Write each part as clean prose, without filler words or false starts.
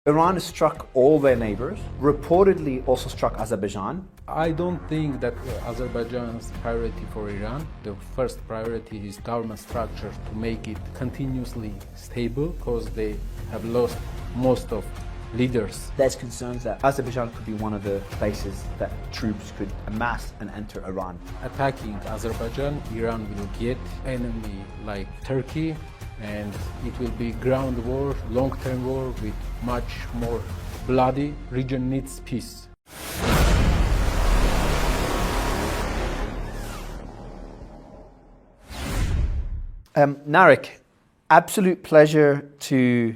Iran struck all their neighbors, reportedly also struck Azerbaijan. I don't think that Azerbaijan's priority for Iran, the first priority is government structure to make it continuously stable because they have lost most of leaders. There's concerns that Azerbaijan could be one of the places that troops could amass and enter Iran. Attacking Azerbaijan, Iran will get enemy like Turkey, and it will be ground war, long-term war with much more bloody. Region needs peace. Narek, absolute pleasure to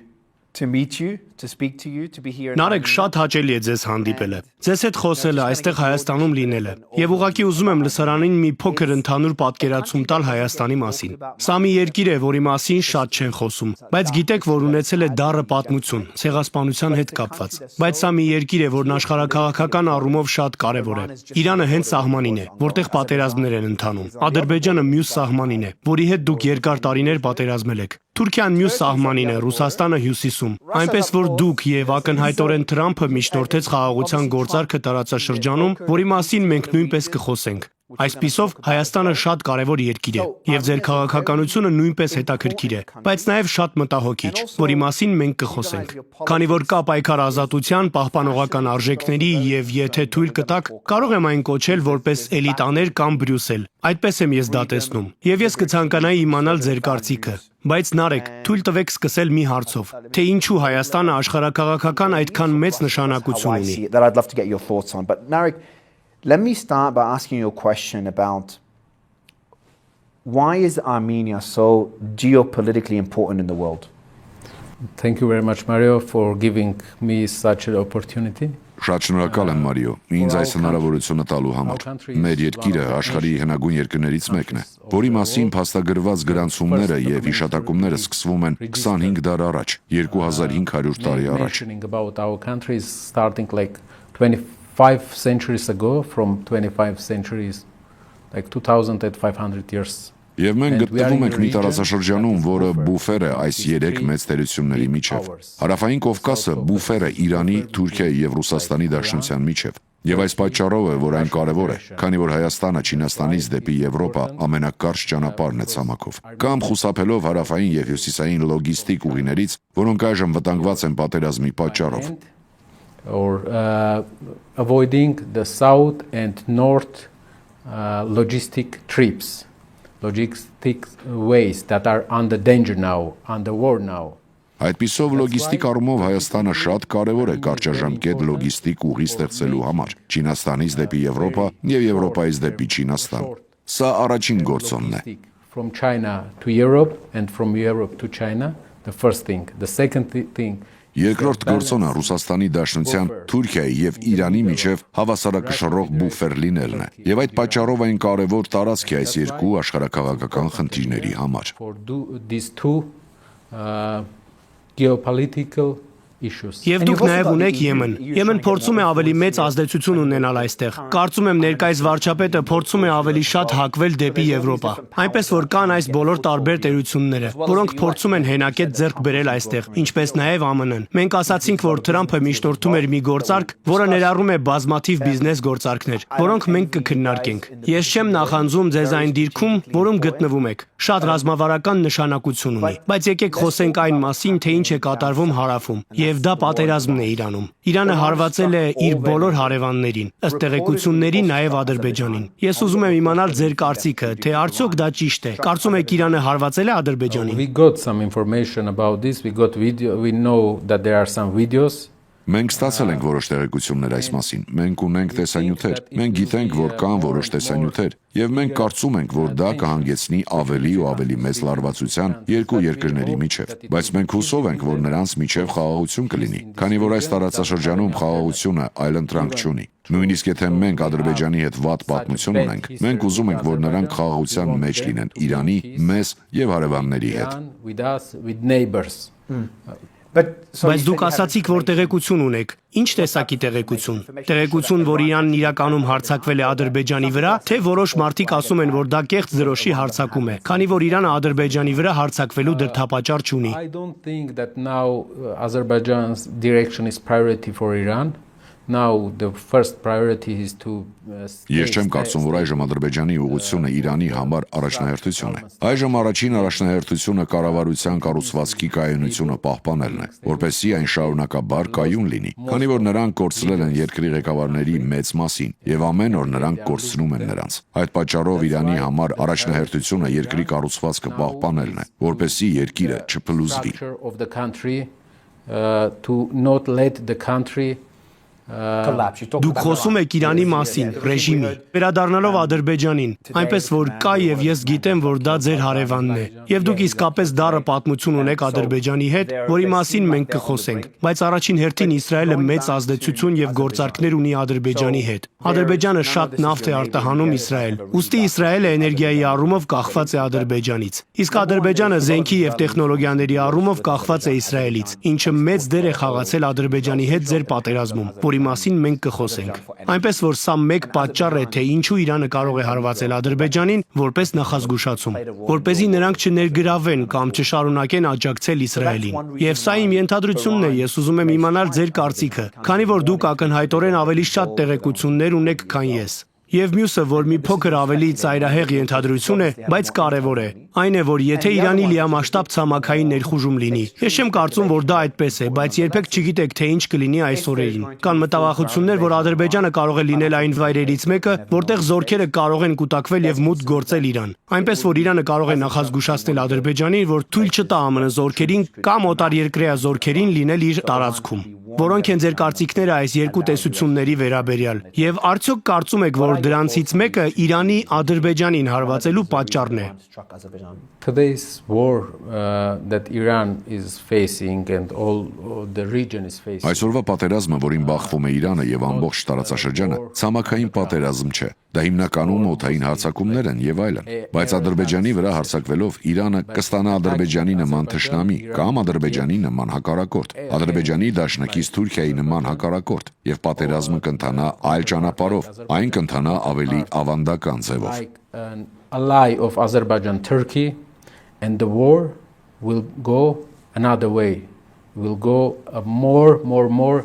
meet you, to speak to you, to be here. Նարեկ, շատ հաճելի է ձեզ հանդիպելը։ Ձեզ հետ խոսելը, այստեղ Հայաստանում լինելը։ Եվ ուղղակի ուզում եմ լսարանին մի փոքր ընդհանուր պատկերացում տալ Հայաստանի մասին։ Սա մի երկիր է, որի մասին շատ չեն խոսում, բայց գիտեք, որ ունեցել է դառը պատմություն, ցեղասպանության հետ կապված։ Բայց սա մի երկիր է, որն աշխարհաքաղաքական առումով շատ կարևոր է։ Իրանը հենց սահմանին է, որտեղ պատերազմներ են ընթանում։ Ադրբեջանը մյուս սահմանին է, որի հետ դուք երկար տարիներ պատերազմել եք։ Թուրքիան մյուս սահմանին է, Ռուսաստանը հյուսիսում։ Այնպես որ դուք եւ ակնհայտորեն Թրամփը միջնորդեց խաղաղության գործարքը տարածաշրջանում, որի մասին մենք նույնպես կխոսենք։ Այսպիսով Հայաստանը շատ կարևոր երկիր է եւ ձեր քաղաքականությունը նույնպես հետաքրքիր է, բայց նաեւ շատ մտահոգիչ, որի մասին մենք կխոսենք։ Քանի որ կա պայքար ազատության, պահպանողական արժեքների եւ եթե թույլ կտաք, կարող եմ այն կոչել որպես էլիտաներ կամ Բրյուսել։ Այդպես եմ ես դա տեսնում։ Եվ ես կցանկանայի իմանալ ձեր կարծիքը։ Բայց Նարեկ, թույլ տվեք սկսել մի հարցով, թե ինչու Հայաստանը աշխարհաքաղաքական այդքան մեծ նշանակություն ունի։ Let me start by asking you a question about why is Armenia so geopolitically important in the world? Thank you very much, Mario, for giving me such an opportunity. Շատ շնորհակալ եմ Մարիո, ինձ այս հնարավորությունը տալու համար։ Մեր երկիրը աշխարհի հնագույն երկրներից մեկն է, որի մասին փաստագրված գրանցումները եւ հիշատակումները սկսվում են 25 դար առաջ, 2500 տարի առաջ։ About our country is starting like 25 centuries ago, from 25 centuries, like 2500 years. Եվ մենք գտնվում ենք մի տարածաշրջանում, որը բուֆեր է այս երեք մեծ տերությունների միջև։ Հարավային Կովկասը բուֆեր է Իրանի, Թուրքիայի եւ Ռուսաստանի Դաշնության միջև։ Եվ այս պատճառով է, որ այն կարևոր է, քանի որ Հայաստանը Չինաստանից դեպի Եվրոպա ամենակարճ ճանապարհն է ցամաքով։ Կամ խուսափելով հարավային եւ հյուսիսային լոգիստիկ ուղիներից, որոնք այժմ վտանգված են պատերազմի պատճառով։ Or avoiding the south and north logistic trips. Logistic ways that are under danger now, under war now. Այդպիսով լոգիստիկ առումով Հայաստանը շատ կարևոր է կարճաժամկետ լոգիստիկ ուղի ստեղծելու համար Չինաստանից դեպի Եվրոպա եւ Եվրոպայից դեպի Չինաստան։ Սա առաջին գործոնն է։ From China to Europe and from Europe to China, the first thing. The second thing. Երկրորդ գործոնը Ռուսաստանի Դաշնության, Թուրքիայի եւ Իրանի միջև հավասարակշռող բուֆեր լինելն է։ Եվ այդ պատճառով այն կարևոր տարածք է այս երկու աշխարհաքաղաքական խնդիրների համար։ For these two geopolitical issues. Եվ դուք նաև ունեք Եմեն։ Եմեն փորձում է ավելի մեծ ազդեցություն ունենալ այստեղ։ Կարծում եմ ներկայիս վարչապետը փորձում է ավելի շատ հակվել դեպի Եվրոպա։ Այնպես որ կան այս բոլոր տարբեր տերությունները, որոնք փորձում են հենակետ ձեռք բերել այստեղ, ինչպես նաև ԱՄՆ-ն։ Մենք ասացինք, որ Թրամփը միջնորդում էր մի գործարք, որը ներառում է բազմաթիվ բիզնես գործարքներ, որոնք մենք կքննարկենք։ Ես չեմ նախանձում ձեզ այն դիրքում, որում գտնվում եք։ Շատ ռազմավարական նշանակություն ունի, բայց եկեք խոսենք այն մասին, թե ինչ է կատարվում հարավում։ Եվ դա պատերազմն է Իրանում։ Իրանը հարվածել է իր բոլոր հարևաններին, ըստ տեղեկությունների նաև Ադրբեջանին։ Ես ուզում եմ իմանալ ձեր կարծիքը, թե արդյոք դա ճիշտ է։ Կարծում եք Իրանը հարվածել է Ադրբեջանին։ We got some information about this. We got video. We know that there are some videos. Մենք ստացել ենք որոշ տեղեկություններ այս մասին։ Մենք ունենք տեսանյութեր։ Մենք գիտենք, որ կան որոշ տեսանյութեր, եւ մենք կարծում ենք, որ դա կհանգեցնի ավելի ու ավելի մեծ լարվածության երկու երկրների միջև։ Բայց մենք հուսով ենք, որ նրանց միջև խաղաղություն կլինի, քանի որ այս տարածաշրջանում խաղաղությունը այլընտրանք չունի։ Նույնիսկ եթե մենք Ադրբեջանի հետ վատ պատմություն ունենք, մենք ուզում ենք, որ նրանք խաղաղության մեջ լինեն Իրանի, մեզ եւ հարևանների հետ։ Բայց դուք ասացիք, որ տեղեկություն ունեք։ Ինչ տեսակի տեղեկություն։ Տեղեկություն, որ Իրանն իրականում հարձակվել է Ադրբեջանի վրա, թե որոշ մարդիկ ասում են, որ դա կեղծ զրոշի հարձակում է, քանի որ Իրանը Ադրբեջանի վրա հարձակվելու դրդապատճառ չունի։ I don't think that now Azerbaijan's direction is priority for Iran. Now the first priority is to Ես չեմ կարծում, որ այժմ Ադրբեջանի ուղղությունը Իրանի համար առաջնահերթություն է։ Այժմ առաջին առաջնահերթությունը կառավարության կառուցվածքի կայունությունը պահպանելն է, որպեսզի այն շարունակաբար կայուն լինի, քանի որ նրանք կորցրել են երկրի ղեկավարների մեծ մասին եւ ամեն օր նրանք կորցնում են նրանց։ Այդ պատճառով Իրանի համար առաջնահերթությունը երկրի կառուցվածքը պահպանելն է, որպեսզի երկիրը չփլուզվի։ To not let the country Դուք խոսում եք Իրանի մասին, ռեժիմի, վերադառնալով Ադրբեջանին, այնպես որ կա եւ ես գիտեմ, որ դա ձեր հարևանն է։ Եվ դուք իսկապես դառը պատմություն ունեք Ադրբեջանի հետ, որի մասին մենք կխոսենք, բայց առաջին հերթին Իսրայելը մեծ ազդեցություն եւ գործարքներ ունի Ադրբեջանի հետ։ Ադրբեջանը շատ նավթ է արտահանում Իսրայել։ Ուստի Իսրայելը էներգիայի առումով կախված է Ադրբեջանից։ Իսկ Ադրբեջանը զենքի եւ տեխնոլոգիաների առումով կախված է Իսրայելից, ինչը մեծ դեր է խաղացել Ադրբեջանի հետ ձեր պատերազմում, որի մասին մենք կխոսենք։ Այնպես որ սա մեկ պատճառ է, թե ինչու Իրանը կարող է հարվածել Ադրբեջանին որպես նախազգուշացում, որպեսզի նրանք չներգրավեն կամ չշարունակեն աջակցել Իսրայելին։ Եվ սա իմ ենթադրությունն է, ես ուզում եմ իմանալ ձեր կարծիքը, քանի որ դուք ակնհայտորեն ավելի շատ տեղեկություններ ունեք, քան ես։ Եվ մյուսը, որ մի փոքր ավելի ծայրահեղ ենթադրություն է, բայց կարևոր է, այն է, որ եթե Իրանի լիամասշտաբ ցամաքային ներխուժում լինի, ես չեմ կարծում, որ դա այդպես է, բայց երբեք չգիտեք, թե ինչ կլինի այս օրերին։ Կան մտավախություններ, որ Ադրբեջանը կարող է լինել այն վայրերից մեկը, որտեղ զորքերը կարող են կուտակվել եւ մուտք գործել Իրան։ Այնպես որ Իրանը կարող է նախազգուշացնել Ադրբեջանին, որ թույլ չտա ԱՄՆ զորքերին կամ օտարերկրյա զորքերին լինել իր տարածքում։ Որոնք են ձեր կարծիքները այս երկու տեսությունների վերաբերյալ։ Եվ արդյոք կարծում եք, որ դրանցից մեկը Իրանի Ադրբեջանին հարվածելու պատճառն է։ Today's war that Iran is facing and all the region is facing. Այսօրվա պատերազմը, որին բախվում է Իրանը եւ ամբողջ տարածաշրջանը, ցամաքային պատերազմ չէ։ Դա հիմնականում օդային հարձակումներ են եւ այլն։ Բայց Ադրբեջանի վրա հարձակվելով Իրանը կստանա Ադրբեջանի նման թշնամի կամ Ադրբեջանի նման հակառակորդ, Ադրբեջանի դաշնակից Թուրքիայի նման հակառակորդ եւ պատերազմը կընթանա այլ ճանապարհով, այն կընթանա ավելի ավանդական ձևով։ Like an ally of Azerbaijan, Turkey, and the war will go another way. Will go more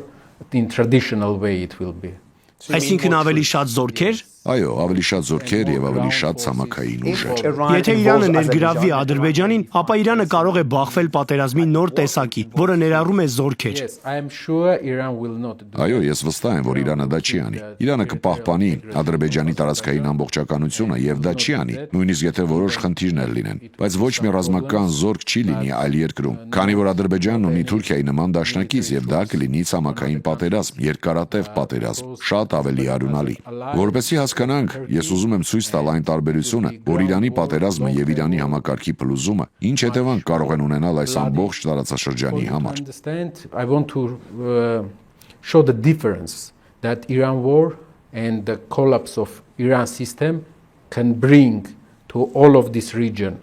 in traditional way it will be. Այսինքն ավելի շատ զորքեր։ Այո, ավելի շատ զորքեր եւ ավելի շատ ցամաքային ուժեր։ Եթե Իրանը ներգրավվի Ադրբեջանին, ապա Իրանը կարող է բախվել պատերազմի նոր տեսակի, որը ներառում է զորքեր։ Yes, I am sure Iran will not do. Այո, ես վստահ եմ, որ Իրանը դա չի անի։ Իրանը կպահպանի Ադրբեջանի տարածքային ամբողջականությունը եւ դա չի անի, նույնիսկ եթե որոշ խնդիրներ լինեն, բայց ոչ մի ռազմական զորք չի լինի այլ երկրում, քանի որ Ադրբեջանն ունի Թուրքիայի նման դաշնակից եւ դա կլինի ցամաքային պատերազմ, երկարատև պատերազմ, շատ ավելի արունալի։ Որպեսզի հասկանանք, ես ուզում եմ ցույց տալ այն տարբերությունը, որ Իրանի պատերազմը եւ Իրանի համակարգի փլուզումը ինչ հետևանք կարող են ունենալ այս ամբողջ տարածաշրջանի համար։ I want to show the difference that Iran war and the collapse of Iran system can bring to all of this region.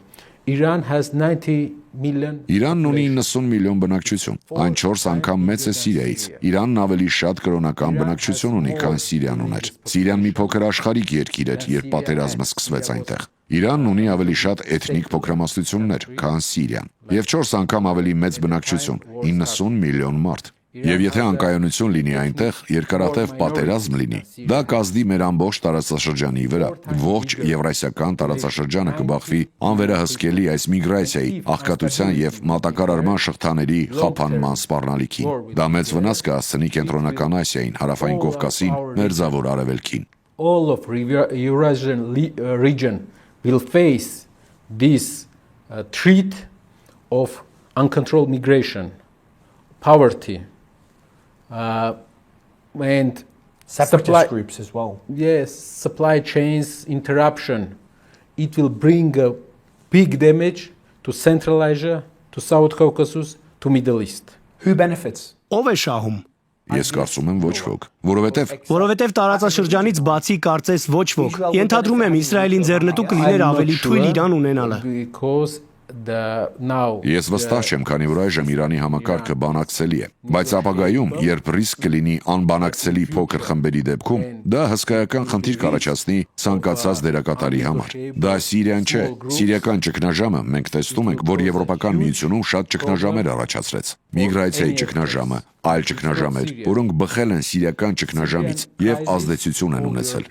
Iran has 90 million. Իրանն ունի 90 միլիոն բնակչություն, այն 4 անգամ մեծ է Սիրիայից։ Իրանն ավելի շատ կրոնական բնակչություն ունի, քան Սիրիան ուներ։ Սիրիան մի փոքր աշխարհիկ երկիր էր, երբ պատերազմը սկսվեց այնտեղ։ Իրանն ունի ավելի շատ էթնիկ փոքրամասնություններ, քան Սիրիան, եւ 4 անգամ ավելի մեծ բնակչություն՝ 90 միլիոն մարդ։ Եվ եթե անկայունություն լինի այնտեղ, երկարատև պատերազմ լինի, դա կազդի մեր ամբողջ տարածաշրջանի վրա։ Ողջ Եվրասիական տարածաշրջանը կբախվի անվերահսկելի այս միգրացիայի, աղքատության եւ մատակարարման շղթաների խափանման սպառնալիքին։ Դա մեծ վնաս կհասցնի Կենտրոնական Ասիային, Հարավային Կովկասին, Մերձավոր Արևելքին։ All of Eurasian region will face this threat of uncontrolled migration, poverty, and Separatist groups as well. Yes, supply chains interruption. It will bring a big damage to Central Asia, to South Caucasus, to Middle East. Who benefits? Ով է շահում։ Ես կարծում եմ ոչ ոք, Որովհետև տարածաշրջանից բացի կարծես ոչ ոք։ Ենթադրում եմ Իսրայելին ձեռնտու կլիներ ավելի թույլ Իրան ունենալը։ Because Ես վստահ չեմ, քանի որ այժմ Իրանի համակարգը բանակցելի է, բայց ապագայում, երբ ռիսկ կլինի անբանակցելի փոքր խմբերի դեպքում, դա հսկայական խնդիր կառաջացնի ցանկացած դերակատարի համար։ Դա Սիրիան չէ, սիրիական ճգնաժամը մենք տեսնում ենք, որ Եվրոպական միությունում շատ ճգնաժամեր առաջացրեց։ Միգրացիայի ճգնաժամը, այլ ճգնաժամեր, որոնք բխել են սիրիական ճգնաժամից եւ ազդեցություն են ունեցել։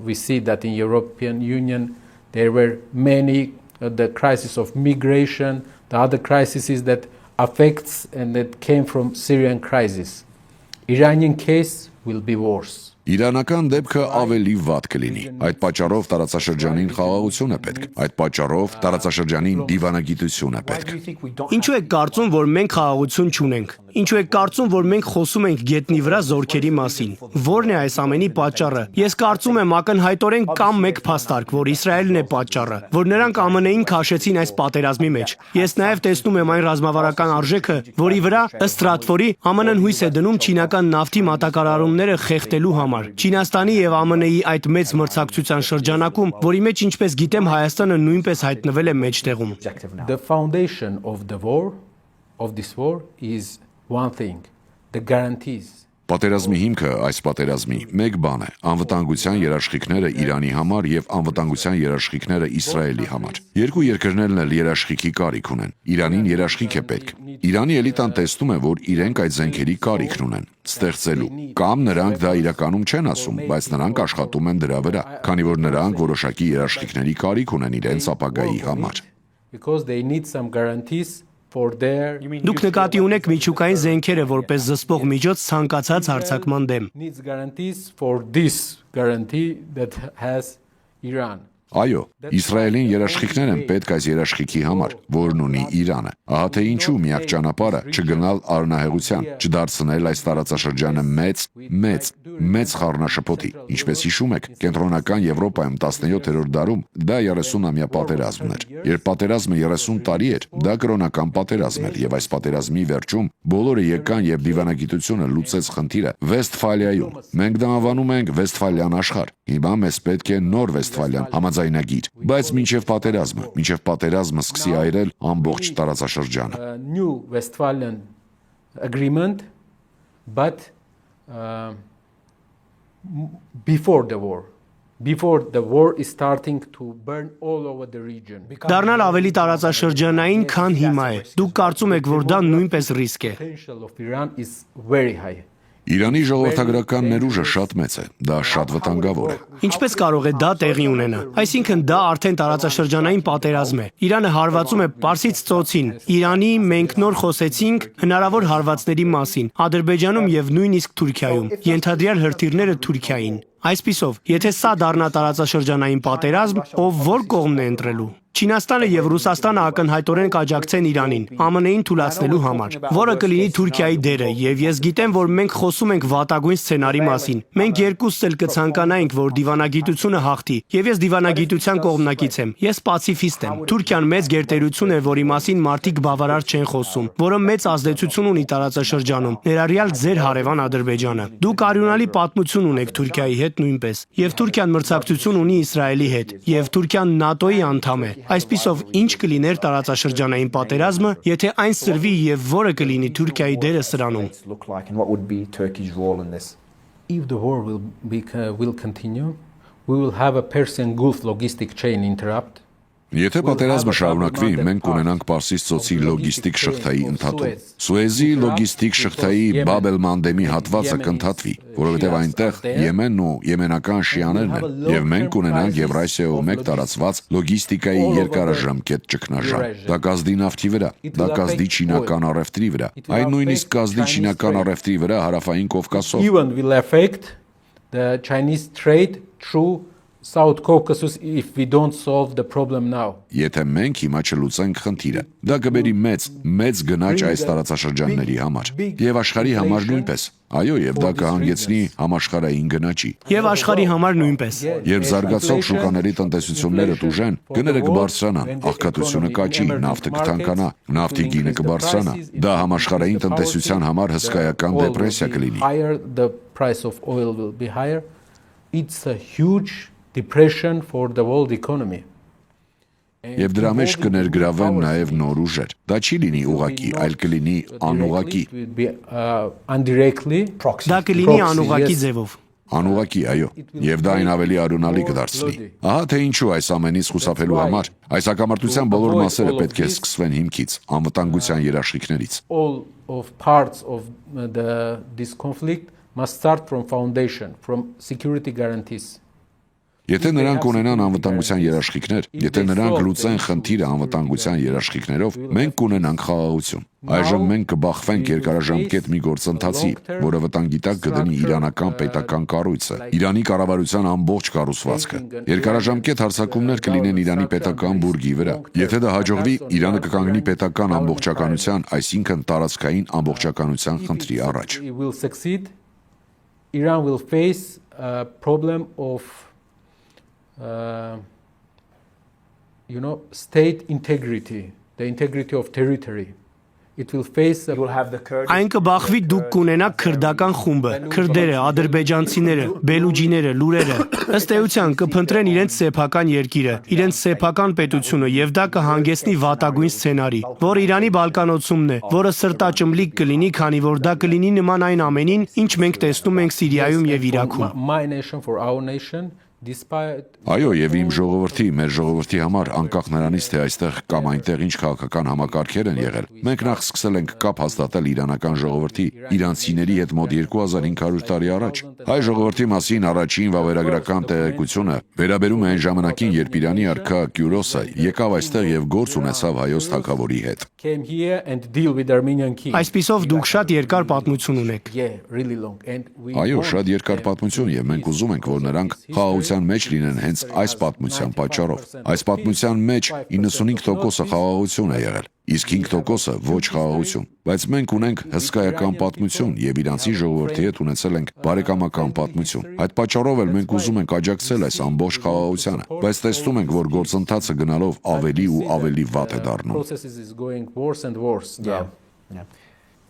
We see that in European Union there were many the crisis of migration, the other crises that affects and that came from Syrian crisis. Iranian case will be worse. Իրանական դեպքը ավելի վատ կլինի։ Այդ պատճառով տարածաշրջանին խաղաղություն է պետք։ Այդ պատճառով տարածաշրջանին դիվանագիտություն է պետք։ Ինչու եք կարծում, որ մենք խաղաղություն չունենք։ Ինչու եք կարծում, որ մենք խոսում ենք գետնի վրա զորքերի մասին։ Ո՞րն է այս ամենի պատճառը։ Ես կարծում եմ ակնհայտորեն կամ մեկ փաստարկ, որ Իսրայելն է պատճառը, որ նրանք ԱՄՆ-ին քաշեցին այս պատերազմի մեջ։ Ես նաև տեսնում եմ այն ռազմավարական արժեքը, որի վրա ըստ Ռադֆորի ԱՄՆ-ն հույս է դնում չինական նավթի մատակարարումները խեղդելու համար։ Չինաստանի եւ ԱՄՆ-ի այդ մեծ մրցակցության շրջանակում, որի մեջ ինչպես գիտեմ Հայաստանը նույնպես հայտնվել է մեջտեղում։ The foundation of this war is one thing, the guarantees. Պատերազմի հիմքը այս պատերազմի մեկ բան է՝ անվտանգության երաշխիքները Իրանի համար եւ անվտանգության երաշխիքները Իսրայելի համար։ Երկու երկրներն էլ երաշխիքի կարիք ունեն։ Իրանին երաշխիք է պետք։ Իրանի էլիտան տեսնում է, որ իրենք այդ զենքերի կարիքն ունեն ստեղծելու, կամ նրանք դա իրականում չեն ասում, բայց նրանք աշխատում են դրա վրա, քանի որ նրանք որոշակի երաշխիքների կարիք ունեն իրենց ապագայի համար։ Because they need some guarantees. Դուք նկատի ունեք միջուկային զենքերը որպես զսպող միջոց ցանկացած հարձակման դեմ։ Needs guarantees for this guarantee that has Iran. Այո, Իսրայելին երաշխիքներ են պետք այս երաշխիքի համար, որն ունի Իրանը։ Ահա թե ինչու միակ ճանապարհը չգնալ արնահեղության, չդարձնել այս տարածաշրջանը մեծ խառնաշփոթի։ Ինչպես հիշում եք, կենտրոնական Եվրոպայում 17-րդ դարում դա 30-ամյա պատերազմն էր։ Երբ պատերազմը 30 տարի էր, դա կրոնական պատերազմ էր, եւ այս պատերազմի վերջում բոլորը եկան եւ դիվանագիտությունը լուծեց խնդիրը Վեստֆալիայում։ Մենք դա անվանում ենք Վեստֆալյան աշխարհ։ Հիմա մեզ պետք է նոր Վեստֆալյան համաձայնագիր, բայց մինչև պատերազմը սկսի այրել ամբողջ տարածաշրջանը։ New Westphalian agreement, but before the war is starting to burn all over the region. Դառնալ ավելի տարածաշրջանային, քան հիմա է։ Դուք կարծում եք, որ դա նույնպես ռիսկ է։ Potential of Iran is very high. Իրանի ժողովրդագրական ներուժը շատ մեծ է, դա շատ վտանգավոր է։ Ինչպես կարող է դա տեղի ունենալ։ Այսինքն դա արդեն տարածաշրջանային պատերազմ է։ Իրանը հարվածում է Պարսից ծոցին։ Իրանի մենք նոր խոսեցինք հնարավոր հարվածների մասին Ադրբեջանում եւ նույնիսկ Թուրքիայում։ Ենթադրյալ հրթիռները Թուրքիային։ Այսպիսով, եթե սա դառնա տարածաշրջանային պատերազմ, ով որ կողմն է ընտրելու։ Չինաստանը եւ Ռուսաստանը ակնհայտորեն կաջակցեն Իրանին, ԱՄՆ-ին թուլացնելու համար, որը կլինի Թուրքիայի դերը, եւ ես գիտեմ, որ մենք խոսում ենք վատագույն սցենարի մասին։ Մենք երկուսս էլ կցանկանայինք, որ դիվանագիտությունը հաղթի, եւ ես դիվանագիտության կողմնակից եմ։ Ես պացիֆիստ եմ։ Թուրքիան մեծ գերտերություն է, որի մասին մարդիկ բավարար չեն խոսում, որը մեծ ազդեցություն ունի տարածաշրջանում, ներառյալ ձեր հարևան Ադրբեջանը։ Դուք արյունալի պատմություն ունեք Թուրքիայի հետ նույնպես, եւ Թուրքիան մրցակցություն ունի Իսրայելի հետ, եւ Թուրքիան ՆԱՏՕ-ի անդամ է։ Այսպիսով, ինչ կլիներ տարածաշրջանային պատերազմը, եթե այն սրվի եւ որը կլինի Թուրքիայի դերը սրանում։ If the war will continue, we will have a Persian Gulf logistic chain interrupt. Եթե պատերազմը շարունակվի, մենք կունենանք Պարսից ծոցի լոգիստիկ շղթայի ընդհատում։ Սուեզի լոգիստիկ շղթայի Բաբ էլ-Մանդեմի հատվածը կընդհատվի, որովհետև այնտեղ Եմենն ու եմենական շիաներն են, եւ մենք կունենանք Եվրասիայում մեկ տարածված լոգիստիկայի երկարաժամկետ ճգնաժամ։ Դա կազդի նավթի վրա, դա կազդի չինական առևտրի վրա, այն նույնիսկ կազդի չինական առևտրի վրա հարավային Կովկասով։ Even will affect the Chinese trade through South Caucasus if we don't solve the problem now. Եթե մենք հիմա չլուծենք խնդիրը, դա կբերի մեծ գնաճ այս տարածաշրջանների համար եւ աշխարհի համար նույնպես։ Այո, եւ դա կհանգեցնի համաշխարհային գնաճի։ Եվ աշխարհի համար նույնպես։ Երբ զարգացող շուկաների տնտեսությունները տուժեն, գները կբարձրանան, աղքատությունը կաճի, նավթը կթանկանա, նավթի գինը կբարձրանա։ Դա համաշխարհային տնտեսության համար հսկայական դեպրեսիա կլինի։ Higher the price of oil will be higher. It's a huge depression for the world economy. Եվ դրա մեջ կներգրավեն նաև նոր ուժեր։ Դա չի լինի ուղղակի, այլ կլինի անուղղակի։ Դա կլինի անուղղակի ձևով։ Անուղղակի, այո, եւ դա այն ավելի արյունալի կդարձնի։ Ահա թե ինչու այս ամենից խուսափելու համար այս հակամարտության բոլոր մասերը պետք է սկսվեն հիմքից, անվտանգության երաշխիքներից։ All of parts of this conflict must start from foundation, from security guarantees. Եթե նրանք ունենան անվտանգության երաշխիքներ, եթե նրանք լուծեն խնդիրը անվտանգության երաշխիքներով, մենք կունենանք խաղաղություն։ Այժմ մենք կբախվենք երկարաժամկետ մի գործընթացի, որը վտանգի տակ կդնի իրանական պետական կառույցը, Իրանի կառավարության ամբողջ կառուցվածքը։ Երկարաժամկետ հարձակումներ կլինեն Իրանի պետական բուրգի վրա։ Եթե դա հաջողվի, Իրանը կկանգնի պետական ամբողջականության, այսինքն տարածքային ամբողջականության խնդրի առաջ։ Iran will face a problem of state integrity, the integrity of territory. It will face Այն կբախվի դուք կունենաք քրդական խումբը, քրդերը, ադրբեջանցիները, բելուջիները, լուրերը, ըստ էության կփնտրեն իրենց սեփական երկիրը, իրենց սեփական պետությունը եւ դա կհանգեցնի վատագույն սցենարի, որ Իրանի Բալկանոցումն է, որը սրտաճմլիկ կլինի, քանի որ դա կլինի նման այն ամենին, ինչ մենք տեսնում ենք Սիրիայում եւ Իրաքում։ My nation for our nation. Այո, եւ իմ ժողովրդի, մեր ժողովրդի համար անկախ նրանից թե այստեղ կամ այնտեղ ինչ քաղաքական համակարգեր են եղել, մենք նախ սկսել ենք կապ հաստատել իրանական ժողովրդի, իրանցիների հետ մոտ 2500 տարի առաջ։ Հայ ժողովրդի մասին առաջին վավերագրական տեղեկությունը վերաբերում է այն ժամանակին, երբ Իրանի արքա Կյուրոսը եկավ այստեղ եւ գործ ունեցավ հայոց թագավորի հետ։ Այսպիսով դուք շատ երկար պատմություն ունեք։ Այո, շատ երկար պատմություն եւ մենք ուզում ենք, որ նրանք խաղաղության մեջ լինեն հենց այս պատմության պատճառով։ Այս պատմության մեջ 95%-ը խաղաղություն է եղել, իսկ 5%-ը ոչ խաղաղություն։ Բայց մենք ունենք հսկայական պատմություն եւ իրանցի ժողովրդի հետ ունեցել ենք բարեկամական պատմություն։ Այդ պատճառով էլ մենք ուզում ենք աջակցել այս ամբողջ խաղաղությանը, բայց տեսնում ենք, որ գործընթացը գնալով ավելի ու ավելի վատ է դառնում։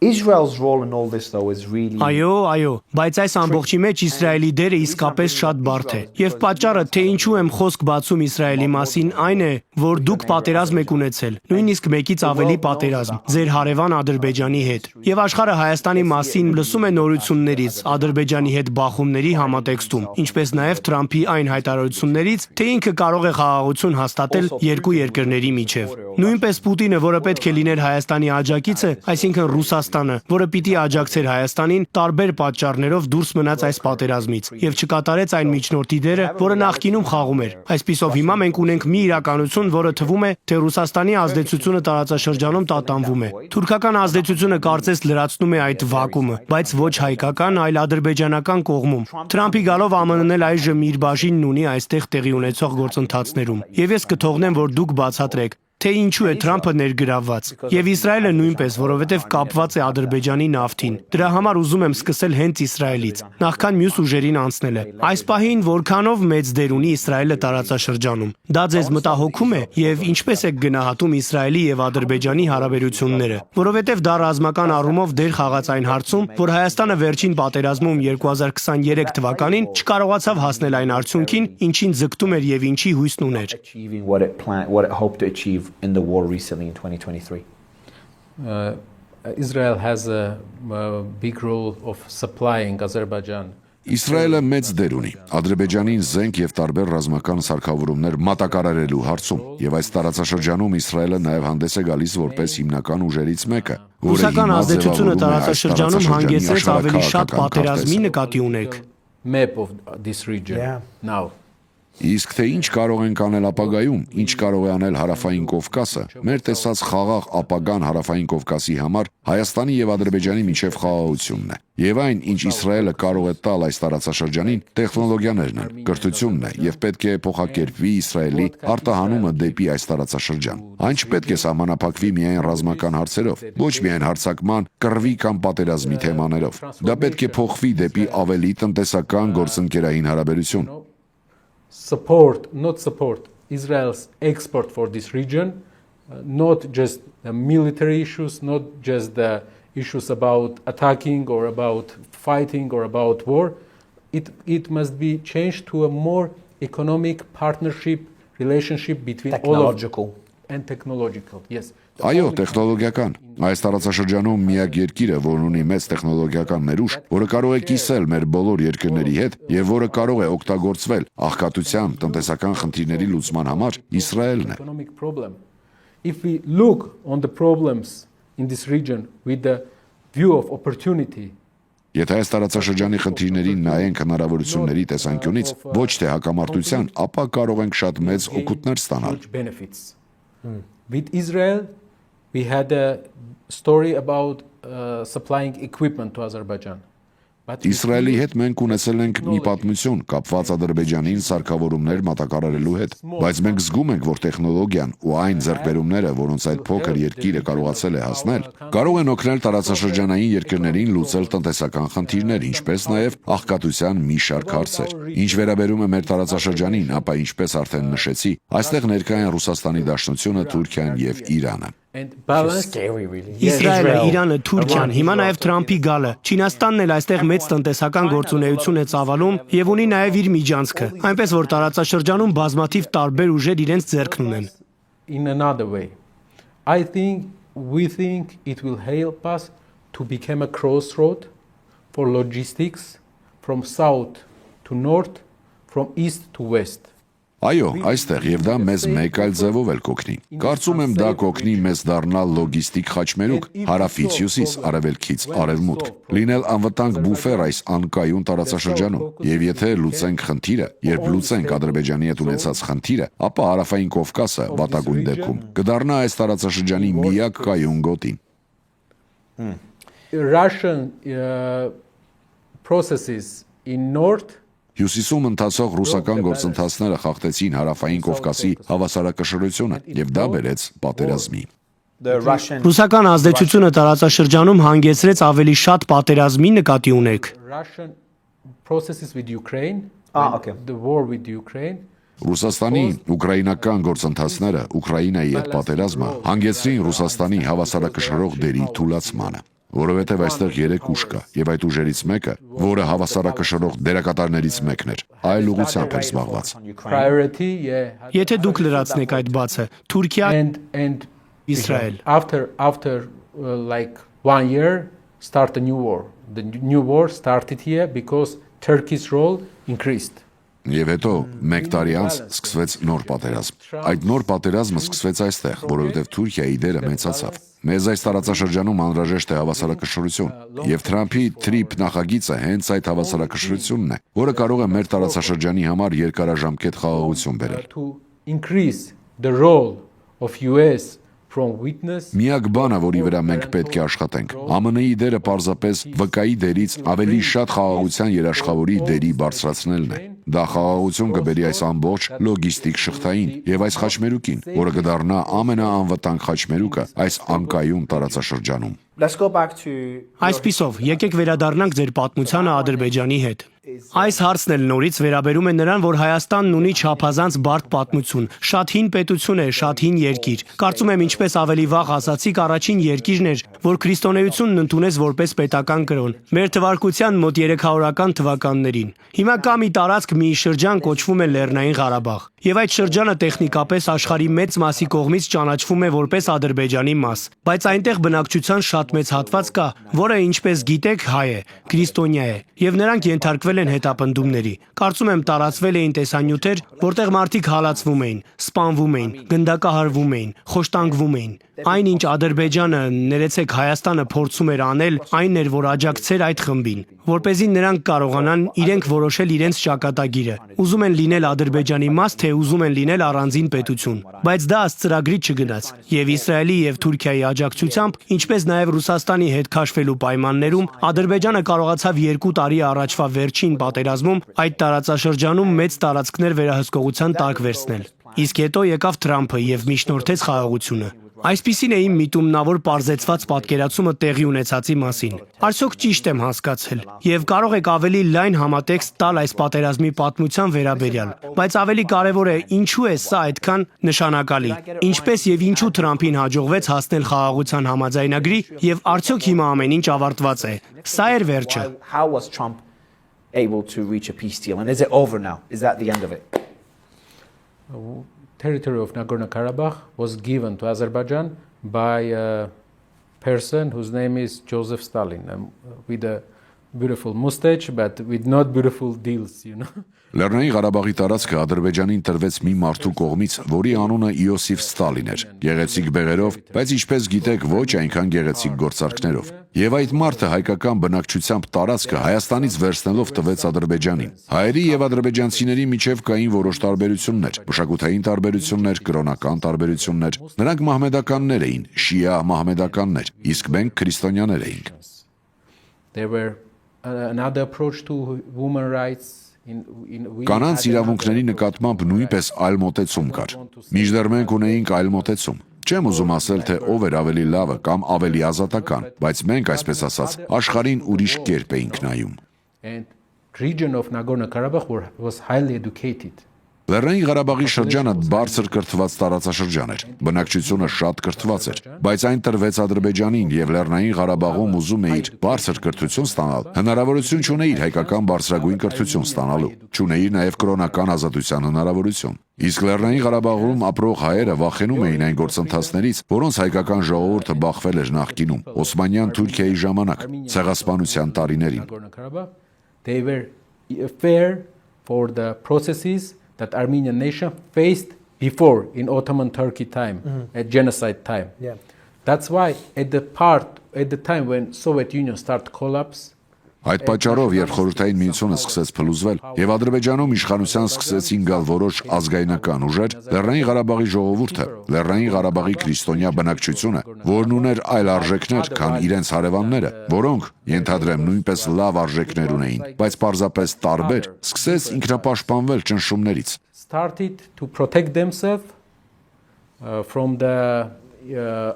Israel's role in all this though is really Այո, բայց այս ամբողջի մեջ Իսրայելի դերը իսկապես շատ բարդ է։ Եվ պատճառը, թե ինչու եմ խոսք բացում Իսրայելի մասին, այն է, որ դուք պատերազմ եք ունեցել, նույնիսկ մեկից ավելի պատերազմ, ձեր հարևան Ադրբեջանի հետ։ Եվ աշխարհը Հայաստանի մասին լսում է նորություններից, Ադրբեջանի հետ բախումների համատեքստում, ինչպես նաև Թրամփի այն հայտարարություններից, թե ինքը կարող է խաղաղություն հաստատել երկու երկրների միջև։ Նույնպես Պուտինը, որը պետք է լիներ Հայաստանի աջակիցը, այսինքն Ռուսաստանը, որը պիտի աջակցեր Հայաստանին, տարբեր պատճառներով դուրս մնաց այս պատերազմից եւ չկատարեց այն միջնորդի դերը, որը նախկինում խաղում էր։ Այսպիսով հիմա մենք ունենք մի իրականություն, որը թվում է, թե Ռուսաստանի ազդեցությունը տարածաշրջանում տատանվում է։ Թուրքական ազդեցությունը կարծես լրացնում է այդ վակուումը, բայց ոչ հայկական, այլ ադրբեջանական կողմում։ Թրամփի գալով ԱՄՆ-ն էլ այժմ իր բաժինն ունի այստեղ տեղի ունեցող գործընթացներում։ Եվ ես կթողնեմ, որ դուք բացատրեք, թե ինչու է Թրամփը ներգրավված, եւ Իսրայելը նույնպես, որովհետեւ կապված է Ադրբեջանի նավթին։ Դրա համար ուզում եմ սկսել հենց Իսրայելից, նախքան մյուս ուժերին անցնելը։ Այս պահին որքանով մեծ դեր ունի Իսրայելը տարածաշրջանում։ Դա ձեզ մտահոգում է եւ ինչպես եք գնահատում Իսրայելի եւ Ադրբեջանի հարաբերությունները, որովհետեւ դա ռազմական առումով դեր խաղաց այն հարցում, որ Հայաստանը վերջին պատերազմում 2023 թվականին չկարողացավ հասնել այն արդյունքին, ինչին ձգտում էր եւ ինչի հույսն ուներ։ In the war recently in 2023. Israel has a big role of supplying Azerbaijan. Իսրայելը մեծ դեր ունի Ադրբեջանին զենք եւ տարբեր ռազմական սարքավորումներ մատակարարելու հարցում եւ այս տարածաշրջանում Իսրայելը նաեւ հանդես է գալիս որպես հիմնական ուժերից մեկը, Ռուսական ազդեցությունը տարածաշրջանում հանգեցրեց ավելի շատ պատերազմի նկատի ունեք։ Map of this region now. Իսկ թե ինչ կարող ենք անել ապագայում, ինչ կարող է անել Հարավային Կովկասը, մեր տեսած խաղաղ ապագան Հարավային Կովկասի համար Հայաստանի եւ Ադրբեջանի միջև խաղաղությունն է։ Եվ այն, ինչ Իսրայելը կարող է տալ այս տարածաշրջանին, տեխնոլոգիաներն են, կրթությունն է եւ պետք է փոխակերպվի Իսրայելի արտահանումը դեպի այս տարածաշրջան։ Այն չպետք է սահմանափակվի միայն ռազմական հարցերով, ոչ միայն հարձակման, կռվի կամ պատերազմի թեմաներով։ Դա պետք է փոխվի դեպի ավելի տնտեսական գործընկերային հարաբերություն։ Not support Israel's export for this region, not just the military issues, not just the issues about attacking or about fighting or about war. It must be changed to a more economic partnership relationship between Technological. and technological. Yes. Այո, տեխնոլոգիական։ Այս տարածաշրջանում միակ երկիրը, որն ունի մեծ տեխնոլոգիական ներուժ, որը կարող է կիսել մեր բոլոր երկրների հետ եւ որը կարող է օգտագործվել աղքատության, տնտեսական խնդիրների լուծման համար, Իսրայելն է։ Economic problem. If we look on the problems in this region with the view of opportunity, Եթե այս տարածաշրջանի խնդիրներին նայենք հնարավորությունների տեսանկյունից, ոչ թե հակամարտության, ապա կարող ենք շատ մեծ օգուտներ ստանալ։ huge benefits. With Israel, we had a story about supplying equipment to Azerbaijan. But with Իսրայելի հետ մենք ունեցել ենք մի պատմություն կապված Ադրբեջանին սարքավորումներ մատակարարելու հետ, բայց մենք զգում ենք, որ տեխնոլոգիան ու այն ձեռքբերումները, որոնց այդ փոքր երկիրը կարողացել է հասնել, կարող են օգնել տարածաշրջանային երկրներին լուծել տնտեսական խնդիրներ, ինչպես նաև աղքատության մի շարք հարցեր։ Ինչ վերաբերում է մեր տարածաշրջանին, ապա ինչպես արդեն նշեցի, այստեղ ներկա են Ռուսաստանի Դաշնությունը, Թուրքիան եւ Իրանը։ and balance Scary, really. Իսրայելը, Իրանը, Թուրքիան, հիմա նաև Թրամփի գալը։ Չինաստանն էլ այստեղ մեծ տնտեսական գործունեություն է ծավալում եւ ունի նաև իր միջանցքը, այնպես որ տարածաշրջանում բազմաթիվ տարբեր ուժեր իրենց ձեռքն ունեն։ in another way. We think it will help us to become a crossroad for logistics from south to north, from east to west. Այո, այստեղ եւ դա մեզ մեկ այլ ձևով էլ կօգնի։ Կարծում եմ դա կօգնի մեզ դառնալ լոգիստիկ խաչմերուկ, հարավից հյուսիս, արևելքից արևմուտք, լինել անվտանգ բուֆեր այս անկայուն տարածաշրջանում։ Եվ եթե լուծենք խնդիրը, երբ լուծենք Ադրբեջանի հետ ունեցած խնդիրը, ապա հարավային Կովկասը վատագույն դեպքում կդառնա այս տարածաշրջանի միակ կայուն գոտին։ Russian processes in north Հյուսիսում ընթացող ռուսական գործընթացները խախտեցին հարավային Կովկասի հավասարակշռությունը եւ դա բերեց պատերազմի։ The Russian Ռուսական ազդեցությունը տարածաշրջանում հանգեցրեց ավելի շատ պատերազմի նկատի ունեք։ Russian processes with Ukraine, okay. the war with Ukraine, Ռուսաստանի ուկրաինական գործընթացները Ուկրաինայի հետ պատերազմը հանգեցրին Ռուսաստանի հավասարակշռող դերի թուլացմանը, որովհետև այստեղ 3 ուժ կա, եւ այդ ուժերից մեկը, որը հավասարակշռող դերակատարներից մեկն էր, այլ ուղղությամբ էր զբաղված։ priority, Եթե դուք լրացնեք այդ բացը, Թուրքիա, and Israel. After like 1 year, start a new war. The new war started here because Turkey's role increased. Եվ հետո 1 տարի անց սկսվեց նոր պատերազմ։ Այդ նոր պատերազմը սկսվեց այստեղ, որովհետև Թուրքիայի դերը մեծացավ։ Մեզ այս տարածաշրջանում անհրաժեշտ է հավասարակշռություն, եւ Թրամփի TRIP նախագիծը հենց այդ հավասարակշռությունն է, որը կարող է մեր տարածաշրջանի համար երկարաժամկետ խաղաղություն բերել։ To increase the role of US from witness Միակ բանը, որի վրա մենք պետք է աշխատենք, ԱՄՆ-ի դերը պարզապես վկայի դերից ավելի շատ խաղաղության երաշխավորի դերի բարձրացնելն է։ Դա խաղաղություն կբերի այս ամբողջ լոգիստիկ շղթային եւ այս խաչմերուկին, որը կդառնա ամենաանվտանգ խաչմերուկը այս անկայուն տարածաշրջանում։ Let's go back to Այսպիսով, եկեք վերադառնանք ձեր պատմությանը Ադրբեջանի հետ։ Այս հարցն էլ նորից վերաբերում է նրան, որ Հայաստանն ունի չափազանց բարդ պատմություն, շատ հին պետություն է, շատ հին երկիր։ Կարծում եմ, ինչպես ավելի վաղ ասացիք, առաջին երկիրն էր, որ քրիստոնեությունն ընդունեց որպես պետական կրոն։ Մեր թվարկության մոտ 300-ական թվականներին։ Հիմա կա մի տարածք, մի շրջան կոչվում է Լեռնային Ղարաբաղ, եւ այդ շրջանը տեխնիկապես աշխարհի մեծ մասի կողմից ճանաչվում է որպես Ադրբեջանի մաս, բայց այնտեղ բնակչության շատ մեծ հատված կա, որը ինչպես գիտեք հայ է, քրիստոնյա է, եւ նրանք ենթարկվել են հետապնդումների։ Կարծում եմ տարածվել էին տեսանյութեր, որտեղ մարդիկ հալածվում էին, սպանվում էին, գնդակահարվում էին, խոշտանգվում էին։ Այն ինչ Ադրբեջանը, ներեցեք Հայաստանը փորձում էր անել, այն էր, որ աջակցեր այդ խմբին, որպեսզի նրանք կարողանան իրենք որոշել իրենց ճակատագիրը։ Ուզում են լինել Ադրբեջանի մաս, թե ուզում են լինել առանձին պետություն, բայց դա ըստ ծրագրի չգնաց։ Եվ Իսրայելի եւ Թուրքիայի աջակցությամբ, ինչպես նաեւ Ռուսաստանի հետ քաշվելու պայմաններում, Ադրբեջանը կարողացավ 2 տարի առաջվա վերջին պատերազմում այդ տարածաշրջանում մեծ տարածքներ վերահսկողության տակ վերցնել։ Իսկ հետո եկավ Թրամփը եւ միջնորդեց խաղաղությունը։ Այսպիսին է իմ միտումնավոր պարզեցված պատկերացումը տեղի ունեցածի մասին։ Արդյոք ճիշտ եմ հասկացել, եւ կարող եք ավելի լայն համատեքստ տալ այս պատերազմի պատմության վերաբերյալ, բայց ավելի կարևոր է ինչու է սա այդքան նշանակալի, ինչպես եւ ինչու Թրամփին հաջողվեց հասնել խաղաղության համաձայնագրի եւ արդյոք հիմա ամեն ինչ ավարտված է։ Սա էր վերջը։ how was Trump able to reach a peace deal, and is it over now? Is that the end of it? territory of Nagorno-Karabakh was given to Azerbaijan by a person whose name is Joseph Stalin, with a beautiful mustache, but with not beautiful deals, you know. Լեռնային Ղարաբաղի տարածքը Ադրբեջանին տրվեց մի մարդու կողմից, որի անունը Իոսիֆ Ստալին էր, գեղեցիկ բեղերով, բայց ինչպես գիտեք, ոչ այնքան գեղեցիկ գործարքներով։ Եվ այդ մարդը հայկական բնակչությամբ տարածքը Հայաստանից վերցնելով տվեց Ադրբեջանին։ Հայերի եւ ադրբեջանցիների միջև կային որոշ տարբերություններ, մշակութային տարբերություններ, կրոնական տարբերություններ։ Նրանք մահմեդականներ էին, շիա մահմեդականներ, իսկ մենք քրիստոնյաներ էինք։ There were another approach to women rights. Կանանց իրավունքների նկատմամբ նույնպես այլ մոտեցում կար։ Մինչդեռ մենք ունեինք այլ մոտեցում։ Չեմ ուզում ասել, թե ով էր ավելի լավը կամ ավելի ազատական, բայց մենք, այսպես ասած, աշխարհին ուրիշ կերպ էինք նայում։ And region of Nagorno-Karabakh was highly educated. Լեռնային Ղարաբաղի շրջանը բարձր կրթված տարածաշրջան էր, բնակչությունը շատ կրթված էր, բայց այն տրվեց Ադրբեջանին եւ Լեռնային Ղարաբաղում ուզում էիր բարձր կրթություն ստանալ, հնարավորություն չունեիր հայկական բարձրագույն կրթություն ստանալու, չունեիր նաեւ կրոնական ազատության հնարավորություն։ Իսկ Լեռնային Ղարաբաղում ապրող հայերը վախենում էին այն գործընթացներից, որոնց հայկական ժողովուրդը բախվել էր նախկինում, Օսմանյան Թուրքիայի ժամանակ, ցեղասպանության տարիներին։ They were fair for the processes that Armenian nation faced before in Ottoman Turkey time, at genocide time. Yeah. That's why at the time when Soviet Union started to collapse, Այդ պատճառով, երբ Խորհրդային Միությունը սկսեց փլուզվել եւ Ադրբեջանում իշխանության սկսեցին գալ որոշ ազգայնական ուժեր, Լեռնային Ղարաբաղի ժողովուրդը, Լեռնային Ղարաբաղի քրիստոնյա բնակչությունը, որն ուներ այլ արժեքներ, քան իրենց հարևանները, որոնք, ենթադրեմ, նույնպես լավ արժեքներ ունեին, բայց պարզապես տարբեր, սկսեց ինքնապաշտպանվել ճնշումներից։ started to protect themselves from the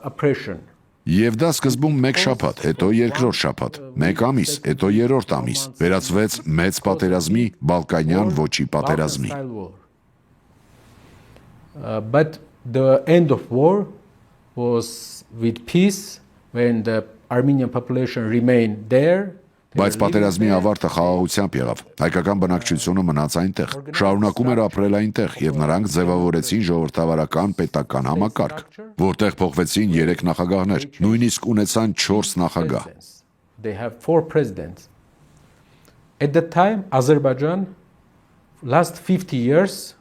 oppression. Եվ դա սկզբում մեկ շաբաթ, հետո երկրորդ շաբաթ, մեկ ամիս, հետո երրորդ ամիս, վերածվեց մեծ պատերազմի, բալկանյան ոճի պատերազմի։ But the end of war was with peace when the Armenian population remained there. Բայց պատերազմի ավարտը խաղաղությամբ եղավ։ Հայկական բնակչությունը մնաց այնտեղ, շարունակում էր ապրել այնտեղ եւ նրանք ձևավորեցին ժողովրդավարական պետական համակարգ, որտեղ փոխվեցին 3 նախագահներ, նույնիսկ ունեցան 4 նախագահ։ They have 4 presidents. At that time, Azerbaijan last 50 years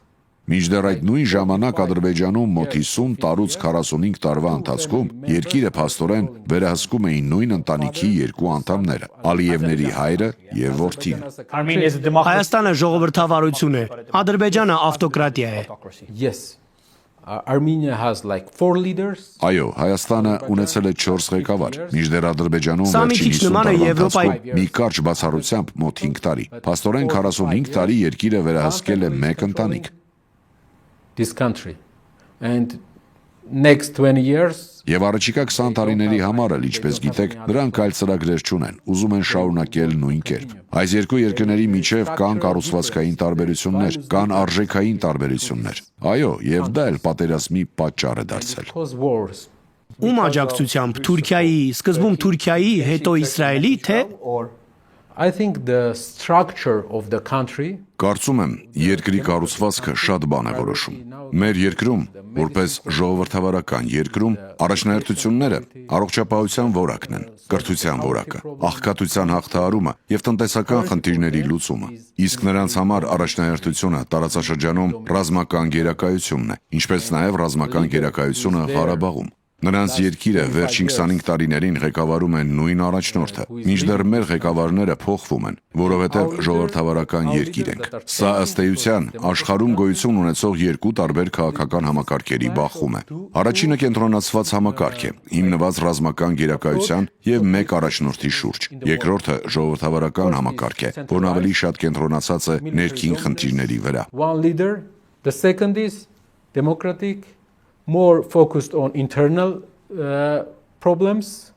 Մինչդեռ այդ նույն ժամանակ Ադրբեջանում մոտ 50 տարուց 45 տարվա ընթացքում երկիրը փաստորեն վերահսկում էին նույն ընտանիքի 2 անդամները՝ Ալիևների հայրը եւ որդին։ Հայաստանը ժողովրդավարություն է, Ադրբեջանը ավտոկրատիա է։ Yes. Armenia has like 4 leaders. Այո, Հայաստանը ունեցել է 4 ղեկավար, մինչդեռ Ադրբեջանում Սա մի վերջին քիչ 50 նման է տարվա Եվրոպայի ընթացքում մի կարճ բացառությամբ մոտ 5 տարի։ Փաստորեն 45 տարի երկիրը վերահսկել է մեկ ընտանիք։ This country. And next 20 years Եվ առաջիկա 20 տարիների համար էլ, ինչպես գիտեք, նրանք այլ ծրագրեր չունեն, ուզում են շարունակել նույն կերպ։ Այս երկու երկրների միջև կան կառուցվածքային տարբերություններ, կան արժեքային տարբերություններ։ Այո, եւ դա էլ պատերազմի պատճառ է դարձել։ cause wars. Ում աջակցությամբ Թուրքիայի, սկզբում Թուրքիայի, հետո Իսրայելի, թե I think the structure of the country Կարծում եմ, երկրի կառուցվածքը շատ բան է որոշում։ Մեր երկրում, որպես ժողովրդավարական երկրում, առաջնահերթությունները առողջապահության որակն են, կրթության որակը, աղքատության հաղթահարումը եւ տնտեսական խնդիրների լուծումը։ Իսկ նրանց համար առաջնահերթությունը տարածաշրջանում ռազմական գերակայությունն է, ինչպես նաեւ ռազմական գերակայությունը Ղարաբաղում։ Նրանց երկիրը վերջին 25 տարիներին ղեկավարում են նույն առաջնորդը, մինչդեռ մեր ղեկավարները փոխվում են, որովհետև ժողովրդավարական երկիր ենք։ Սա ըստ էության աշխարհում գոյություն ունեցող երկու տարբեր քաղաքական համակարգերի բախում է։ Առաջինը կենտրոնացված համակարգ է, հիմնված ռազմական գերակայության եւ մեկ առաջնորդի շուրջ։ Երկրորդը ժողովրդավարական համակարգ է, որն ավելի շատ կենտրոնացած է ներքին խնդիրների վրա։ one leader, the second is democratic, more focused on internal problems.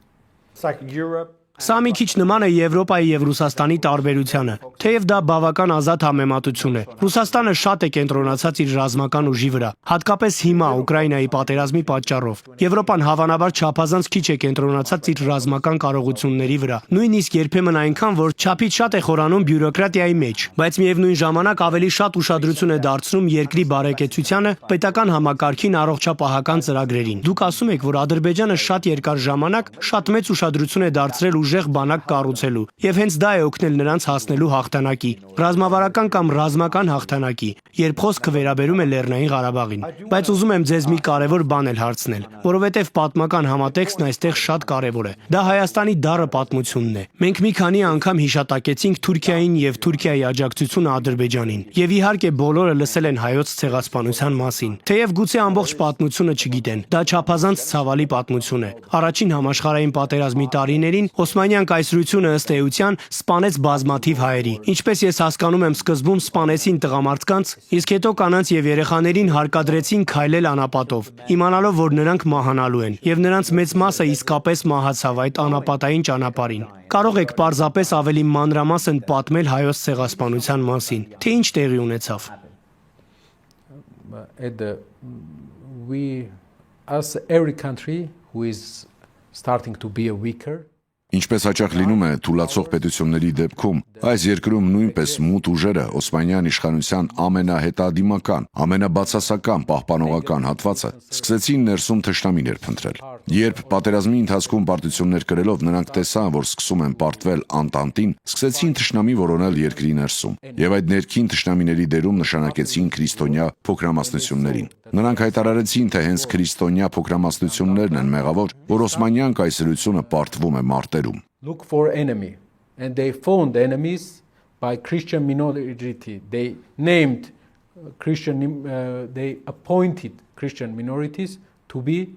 It's like Europe. Սա մի քիչ նման է Եվրոպայի եւ Ռուսաստանի տարբերությանը, թեև դա բավական ազատ համեմատություն է։ Ռուսաստանը շատ է կենտրոնացած իր ռազմական ուժի վրա, հատկապես հիմա Ուկրաինայի պատերազմի պատճառով։ Եվրոպան հավանաբար չափազանց քիչ է կենտրոնացած իր ռազմական կարողությունների վրա, նույնիսկ երբեմն այնքան, որ չափից շատ է խորանում բյուրոկրատիայի մեջ, բայց միևնույն ժամանակ ավելի շատ ուշադրություն է դարձնում երկրի բարեկեցությանը, պետական համակարգին, առողջապահական ծրագրերին։ Դուք ասում եք, որ Ադրբեջանը շատ երկար ժամանակ շատ մեծ ուշադրություն է դարձրել ուժեղ բանակ կառուցելու, եւ հենց դա է օգնել նրանց հասնելու հաղթանակի, ռազմավարական կամ ռազմական հաղթանակի, երբ խոսքը վերաբերում է Լեռնային Ղարաբաղին։ Բայց ուզում եմ ձեզ մի կարևոր բան էլ հարցնել, որովհետեւ պատմական համատեքստն այստեղ շատ կարևոր է։ Դա Հայաստանի դառը պատմությունն է։ Մենք մի քանի անգամ հիշատակեցինք Թուրքիային եւ Թուրքիայի աջակցությունը Ադրբեջանին, եւ իհարկե բոլորը լսել են հայոց ցեղասպանության մասին։ Թեև գուցե ամբողջ պատմությունը չգիտեն, դա չափազանց ցավալի պատմություն է։ Առաջին համաշխարհային պատերազմի տարիներին Օսմանյան կայսրությունը ըստ էության սպանեց բազմաթիվ հայերի։ Ինչպես ես հասկանում եմ, սկզբում սպանեցին տղամարդկանց, իսկ հետո կանանց եւ երեխաներին հարկադրեցին քայլել անապատով, իմանալով, որ նրանք մահանալու են, եւ նրանց մեծ մասը իսկապես մահացավ այդ անապատային ճանապարհին։ Կարող եք պարզապես ավելի մանրամասն պատմել հայոց ցեղասպանության մասին, թե ինչ տեղի ունեցավ։ As every country who is starting to be a weaker. Ինչպես հաճախ լինում է թուլացող պետությունների դեպքում, այս երկրում նույնպես մութ ուժերը Օսմանյան իշխանության ամենահետադիմական, ամենաբացասական պահպանողական հատվածը սկսեցին ներսում թշնամիներ փնտրել։ Երբ պատերազմի ընթացքում պարտություններ կրելով նրանք տեսան, որ սկսում են պարտվել Անտանտին, սկսեցին թշնամի որոնել երկրի ներսում, եւ այդ ներքին թշնամիների դերում նշանակեցին քրիստոնյա փոքրամասնություններին։ Նրանք հայտարարեցին, թե հենց քրիստոնյա փոքրամասնություններն են մեղավոր, որ Օսմանյան կայսրությունը պարտվում է մարտերում։ Look for enemy, and they found enemies by Christian minority. They named they appointed Christian minorities to be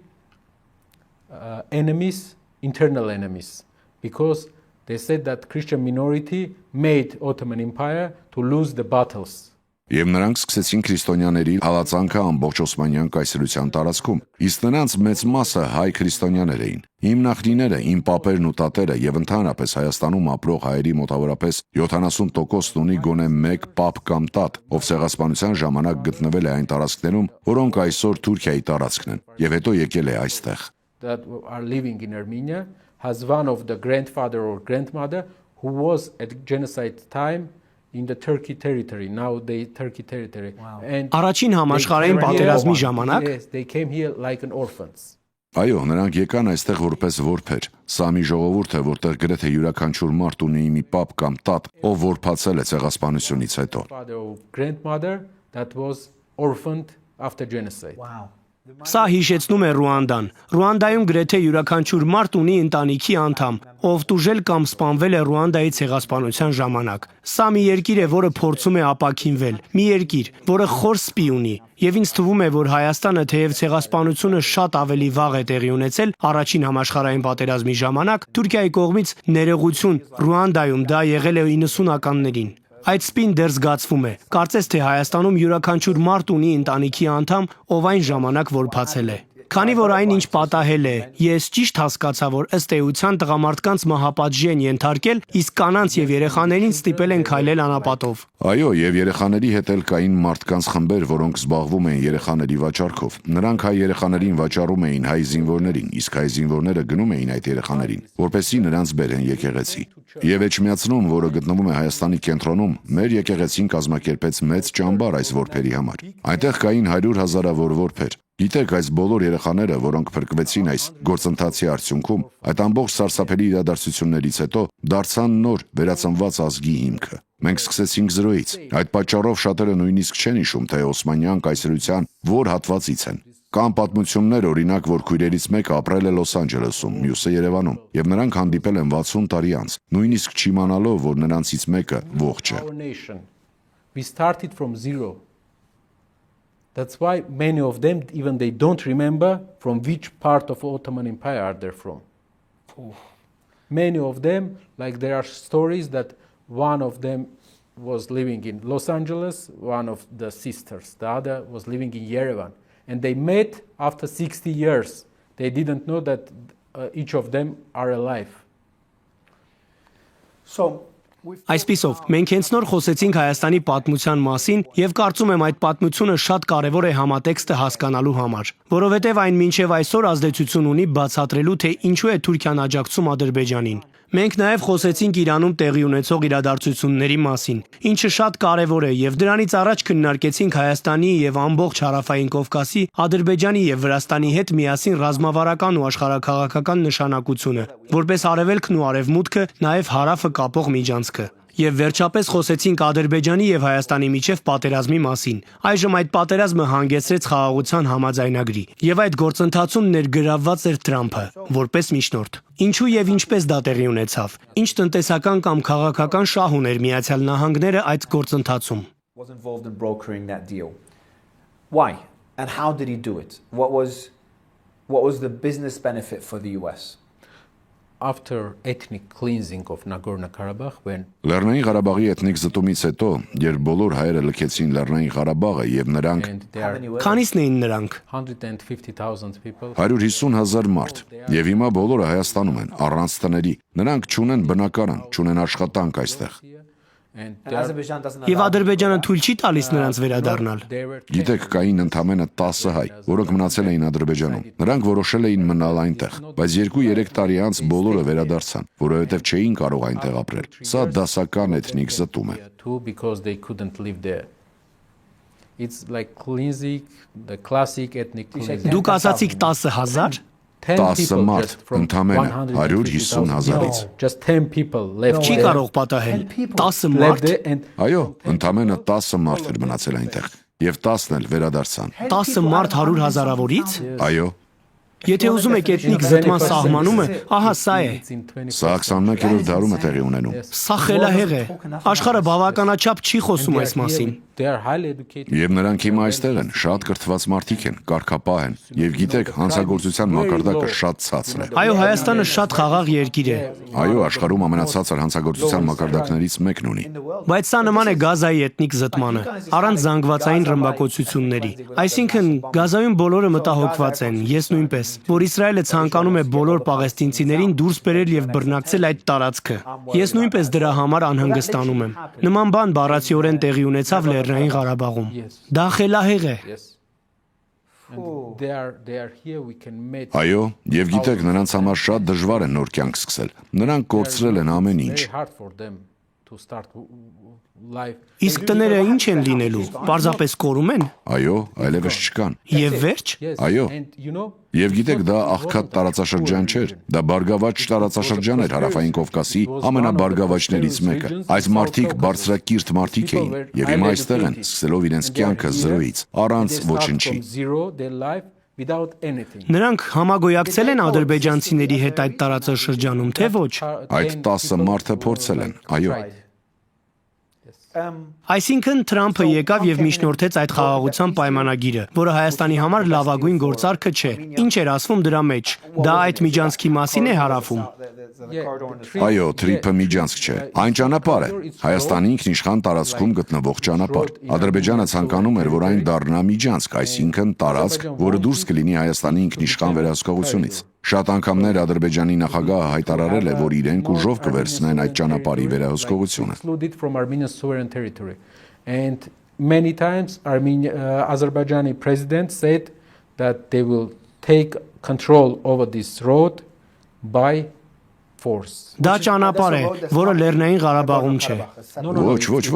enemies, internal enemies, because they said that Christian minority made Ottoman Empire to lose the battles. Եվ նրանք սկսեցին քրիստոնյաների հալածանքը ամբողջ Օսմանյան կայսրության տարածքում, իսկ նրանց մեծ մասը հայ քրիստոնյաներ էին։ Իմ նախնիները, իմ պապերն ու տատերը եւ ընդհանրապես Հայաստանում ապրող հայերի մոտավորապես 70%-ն ունի գոնե մեկ պապ կամ տատ, ով ցեղասպանության ժամանակ գտնվել է այն տարածքներում, որոնք այսօր Թուրքիայի տարածքն են, եւ հետո եկել է այստեղ։ That are living in Armenia has one of the grandfather or grandmother who was at genocide time in the Turkey territory, now the Turkey territory. And Առաջին համաշխարհային պատերազմի ժամանակ they came here like an orphans. Այո, նրանք եկան այստեղ որպես որբեր։ Սա մի ժողովուրդ է, որտեղ գրեթե յուրաքանչյուր մարդ ունի մի պապ կամ տատ, ով որբացել է ցեղասպանությունից հետո։ Father or grandmother that was orphaned after genocide. Սա հիշեցնում է Ռուանդան։ Ռուանդայում գրեթե յուրաքանչյուր մարդ ունի ընտանիքի անդամ, ով տուժել կամ սպանվել է Ռուանդայի ցեղասպանության ժամանակ։ Սա մի երկիր է, որը փորձում է ապաքինվել, մի երկիր, որը խոր սպի ունի։ Եվ ինձ թվում է, որ Հայաստանը, թեև ցեղասպանությունը շատ ավելի վաղ է տեղի ունեցել առաջին համաշխարհային պատերազմի ժամանակ, Թուրքիայի կողմից ներողություն Ռուանդայում դա եղել է 90-ականներին։ Այդ սպին դեռ զգացվում է։ Կարծես թե Հայաստանում յուրաքանչյուր մարդ ունի ընտանիքի անդամ, ով այն ժամանակ որբացել է։ Քանի որ այն ինչ պատահել է, ես ճիշտ հասկացա, որ ըստ էության տղամարդկանց մահապատժի են ենթարկել, իսկ կանանց եւ երեխաներին ստիպել են քայլել անապատով։ Այո, եւ երեխաների հետ էլ կային մարդկանց խմբեր, որոնք զբաղվում էին երեխաների վաճառքով։ Նրանք հայ երեխաներին վաճառում էին հայ զինվորներին, իսկ հայ զինվորները գնում էին այդ երեխաներին, որպեսզի նրանց բերեն եկեղեցի։ Եվ Էջմիածնում, որը գտնվում է Հայաստանի կենտրոնում, մեր եկեղեցին կազմակերպեց մեծ ճամբար այս որբերի համար։ Այնտեղ կային 100,000-ավոր որբեր։ Գիտեք, այս բոլոր երեխաները, որոնք փրկվեցին այս գործընթացի արդյունքում, այդ ամբողջ սարսափելի իրադարձություններից հետո դարձան նոր վերածնված ազգի հիմքը։ Մենք սկսեցինք զրոյից։ Այդ պատճառով շատերը նույնիսկ չեն հիշում, թե Օսմանյան կայսրության որ հատվածից են։ Կան պատմություններ, օրինակ, որ քույրերից մեկը ապրել է Լոս Անջելեսում, մյուսը Երևանում, եւ նրանք հանդիպել են 60 տարի անց, նույնիսկ չիմանալով, որ նրանցից մեկը ողջ է։ We started from zero. That's why many of them, even they don't remember from which part of Ottoman Empire are they from. Many of them, like there are stories that one of them was living in Los Angeles, one of the sisters, the other was living in Yerevan. And they met after 60 years. They didn't know that each of them are alive. Այսպիսով, մենք հենց նոր խոսեցինք Հայաստանի պատմության մասին եւ կարծում եմ այդ պատմությունը շատ կարեւոր է համատեքստը հասկանալու համար, որովհետեւ այն մինչեւ այսօր ազդեցություն ունի բացատրելու, թե ինչու է Թուրքիան աջակցում Ադրբեջանին։ Մենք նաև խոսեցինք Իրանում տեղի ունեցող իրադարձությունների մասին, ինչը շատ կարևոր է, եւ դրանից առաջ քննարկեցինք Հայաստանի եւ ամբողջ Հարավային Կովկասի, Ադրբեջանի եւ Վրաստանի հետ միասին ռազմավարական ու աշխարհաքաղաքական նշանակությունը, որպես Արևելքն ու Արևմուտքը, նաև Հարավը կապող միջանցքը։ Եվ վերջապես խոսեցինք Ադրբեջանի եւ Հայաստանի միջև պատերազմի մասին։ Այժմ այդ պատերազմը հանգեցրեց խաղաղության համաձայնագրի, եւ այդ գործընթացում ներգրավված էր Թրամփը, որպես միջնորդ։ Ինչու եւ ինչպես դա տեղի ունեցավ։ Ինչ տնտեսական կամ քաղաքական շահ ուներ Միացյալ Նահանգները այդ գործընթացում։ Was involved in brokering that deal. Why? And how did he do it? What was the business benefit for the US? After ethnic cleansing of Nagorno-Karabakh, when Լեռնային Ղարաբաղի էթնիկ զտումից հետո, երբ բոլոր հայերը լքեցին Լեռնային Ղարաբաղը եւ նրանք and there are Քանիսն էին նրանք։ 150,000 people 150,000 մարդ եւ հիմա բոլորը Հայաստանում են առանց տների։ Նրանք չունեն բնակարան, չունեն աշխատանք այստեղ։ and And Azerbaijan doesn't Եվ allow Ադրբեջանը թույլ չի տալիս նրանց վերադառնալ։ they were Գիտեք, կային ընդամենը 10 հայ, որոնք մնացել էին Ադրբեջանում։ Նրանք որոշել էին մնալ այնտեղ, բայց 2-3 տարի անց բոլորը վերադարձան, որովհետև չէին կարող այնտեղ ապրել։ Սա դասական էթնիկ զտում է։ too because they couldn't live there. It's like cleansing, the classic ethnic cleansing. Դուք ասացիք 10,000։ 10 10 people մարդ, just from ընդամենը 150,000. Just 10 people left Չի there, կարող պատահել։ 10 left մարդ, there and Այո, ընդամենը 10 մարդ էր մնացել այնտեղ, եւ 10-ն էլ վերադարձան։ 10 մարդ 100 հազարավորից։ Այո, Եթե ուզում եք էթնիկ զտման սահմանումը, ահա սա է։ it's in 20 սա 21-րդ դարում է տեղի ունենում։ Սա խելահեղ է։ Աշխարհը բավականաչափ չի խոսում այս մասին։ They are highly educated. Եվ նրանք հիմա այստեղ են, շատ կրթված մարդիկ են, կարգապահ են, եւ գիտեք, հանցագործության մակարդակը շատ ցածր է։ Այո, Հայաստանը շատ խաղաղ երկիր է, Այո, աշխարհում ամենացածր հանցագործության մակարդակներից մեկն ունի։ բայց սա նման է Գազայի էթնիկ զտմանը, առանց զանգվածային ռմբակոծությունների։ Այսինքն, Գազայում բոլորը մտահոգված են, ես նույնպես, որ Իսրայելը ցանկանում է բոլոր պաղեստինցիներին դուրս բերել եւ բռնակցել այդ տարածքը։ Ես նույնպես դրա համար անհանգստանում եմ։ Նման բան բառացիորեն տեղի ունեցավ Լեռնային Ղարաբաղում։ Դա խելահեղ է։ Yes. And they are here we can meet. Այո, եւ գիտեք, նրանց համար շատ դժվար է նոր կյանք սկսել։ Նրանք կորցրել են ամեն ինչ։ Very hard for them to start life. Իսկ տները ինչ են լինելու։ Պարզապես կորում են։ Այո, այլևս չկան։ Եվ վերջ։ Yes. Այո։ And you know Եվ գիտեք, դա աղքատ տարածաշրջան չէր, դա բարգավաճ տարածաշրջան էր Հարավային Կովկասի ամենաբարգավաճներից մեկը։ Այս մարդիկ բարձրակիրթ մարդիկ էին, եւ հիմա այստեղ են, սկսելով իրենց կյանքը զրոյից, առանց ոչնչի։ zero their life without anything. Նրանք համագոյակցել են ադրբեջանցիների հետ այդ տարածաշրջանում, թե ոչ։ Այդ 10 մարդը փորձել են։ Այո, Այսինքն Թրամփը եկավ եւ միջնորդեց այդ խաղաղության պայմանագիրը, որը Հայաստանի համար լավագույն գործարքը չէ։ Ինչ էր ասվում դրա մեջ։ Դա այդ միջանցքի մասին է հարավում։ այո, Թրիփը միջանցք չէ։ Այն ճանապարհ է, Հայաստանի ինքնիշխան տարածքում գտնվող ճանապարհ։ Ադրբեջանը ցանկանում էր, որ այն դառնա միջանցք, այսինքն տարածք, որը դուրս կլինի Հայաստանի ինքնիշխան վերահսկողությունից։ Շատ անգամներ Ադրբեջանի նախագահը հայտարարել է, որ իրենք ուժով կվերցնեն այդ ճանապարհի վերահսկողությունը։ Excluded from Armenian sovereign territory. And many times Azerbaijani president said that they will take control over this road by force. Դա ճանապարհ է, որը Լեռնային Ղարաբաղում չէ։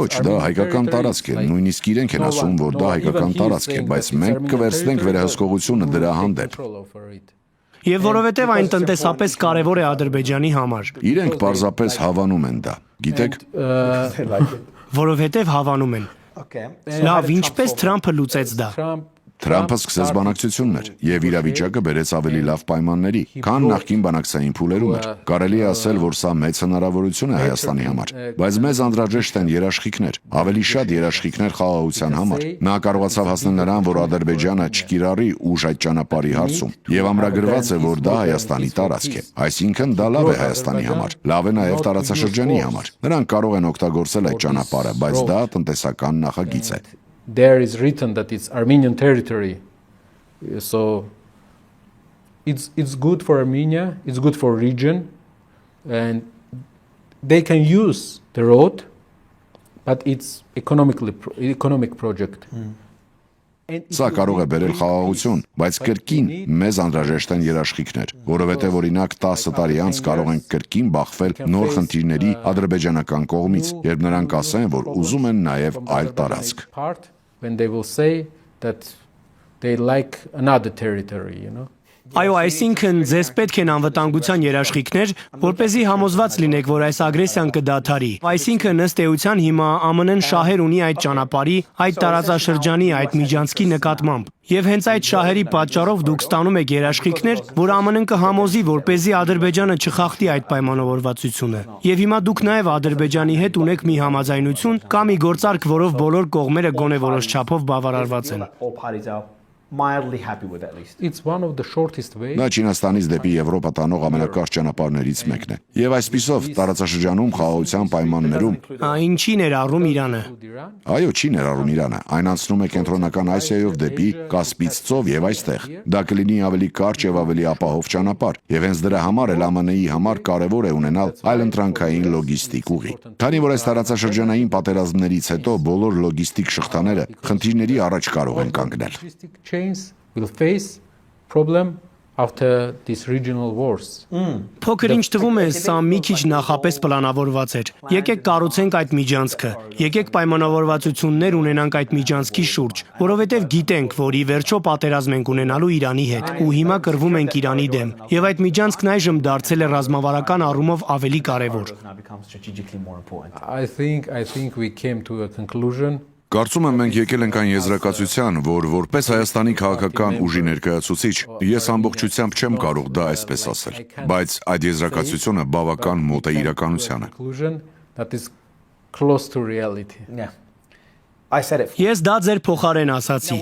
Ոչ, դա հայկական տարածք է, նույնիսկ իրենք են ասում, որ դա հայկական տարածք է, բայց մենք կվերցնենք վերահսկողությունը դրա հանդեպ։ Control over it. Եվ որովհետև այն տնտեսապես կարևոր է Ադրբեջանի համար, Իրենք պարզապես հավանում են դա։ Գիտեք, որովհետև հավանում են։ Լավ, ինչպես Թրամփը լուծեց դա։ Trump Թրամփը սկսեց բանակցություններ եւ իրավիճակը բերեց ավելի լավ պայմանների, քան նախկին բանակցային փուլերում էր։ Կարելի է ասել, որ սա մեծ հնարավորություն է Հայաստանի համար, բայց մեզ անդրաժեշտ են երաշխիքներ, ավելի շատ երաշխիքներ խաղաղության համար։ Նա կարողացավ հասնել նրան, որ Ադրբեջանը չկիրառի ուժ այդ ճանապարհի հարցում, եւ ամրագրված է, որ դա Հայաստանի տարածք է։ Այսինքն դա լավ է Հայաստանի համար, լավ է նաեւ տարածաշրջանի համար։ Նրանք կարող են օգտագործել այդ ճանապարհը, բայց դա տնտեսական նախագիծ է։ there is written that it's Armenian territory. So it's good for Armenia, it's good for region, and they can use the road, but it's economic project. Սա կարող է բերել խաղաղություն, բայց կրկին մեզ անհրաժեշտ են երաշխիքներ, որովհետև օրինակ 10 տարի անց կարող են կրկին բախվել նոր խնդիրների ադրբեջանական կողմից, երբ նրանք ասեն, որ ուզում են նաև այլ տարածք։ When they will say that they like another territory, you know. Այո, այսինքն ձեզ պետք են անվտանգության երաշխիքներ, որպեսզի համոզված լինեք, որ այս ագրեսիան կդադարի։ Այսինքն ըստ էության հիմա ԱՄՆ-ն շահեր ունի այդ ճանապարհի, այդ տարածաշրջանի, այդ միջանցքի նկատմամբ։ Եվ հենց այդ շահերի պատճառով դուք ստանում եք երաշխիքներ, որ ԱՄՆ-ն կհամոզի, որպեսզի Ադրբեջանը չխախտի այդ պայմանավորվածությունը։ Եվ հիմա դուք նաև Ադրբեջանի հետ ունեք մի համաձայնություն կամ մի գործարք, որով բոլոր կողմերը գոնե որոշ չափով բավարարված են։ All parties are mildly happy with at least. It's one of the shortest ways. Դա Չինաստանից դեպի Եվրոպա տանող ամենակարճ ճանապարհներից մեկն է։ Եվ այսպիսով տարածաշրջանում խաղաղության պայմաններում Ինչի ներառում Իրանը։ այո, չի ներառում Իրանը, այն անցնում է կենտրոնական Ասիայով դեպի Կասպից ծով եւ այստեղ։ Դա կլինի ավելի կարճ եւ ավելի ապահով ճանապարհ, եւ հենց դրա համար էլ ԱՄՆ-ի համար կարեւոր է ունենալ այլընտրանքային լոգիստիկ ուղի։ Քանի որ այս տարածաշրջանային պատերազմներից հետո բոլոր լոգիստիկ շղթաները խնդիրների առաջ կարող են կանգնել։ Chains will face problem after these regional wars. Փոքր ինչ թվում է, սա մի քիչ նախապես պլանավորված էր։ Եկեք կառուցենք այդ միջանցքը։ Եկեք պայմանավորվածություններ ունենանք այդ միջանցքի շուրջ, որովհետև գիտենք, որ ի վերջո պատերազմ ենք ունենալու Իրանի հետ, ու հիմա կռվում ենք Իրանի դեմ։ Եվ այդ միջանցքն այժմ դարձել է ռազմավարական առումով ավելի կարևոր։ Now becomes strategically more important. I think we came to a conclusion. Կարծում եմ մենք եկել ենք այն եզրակացության, որ որպես Հայաստանի քաղաքական ուժի ներկայացուցիչ, ես ամբողջությամբ չեմ կարող դա այսպես ասել, բայց այդ եզրակացությունը բավական մոտ է իրականությանը։ Conclusion that is close to reality. Yeah. I said it. Ես դա ձեր փոխարեն ասացի։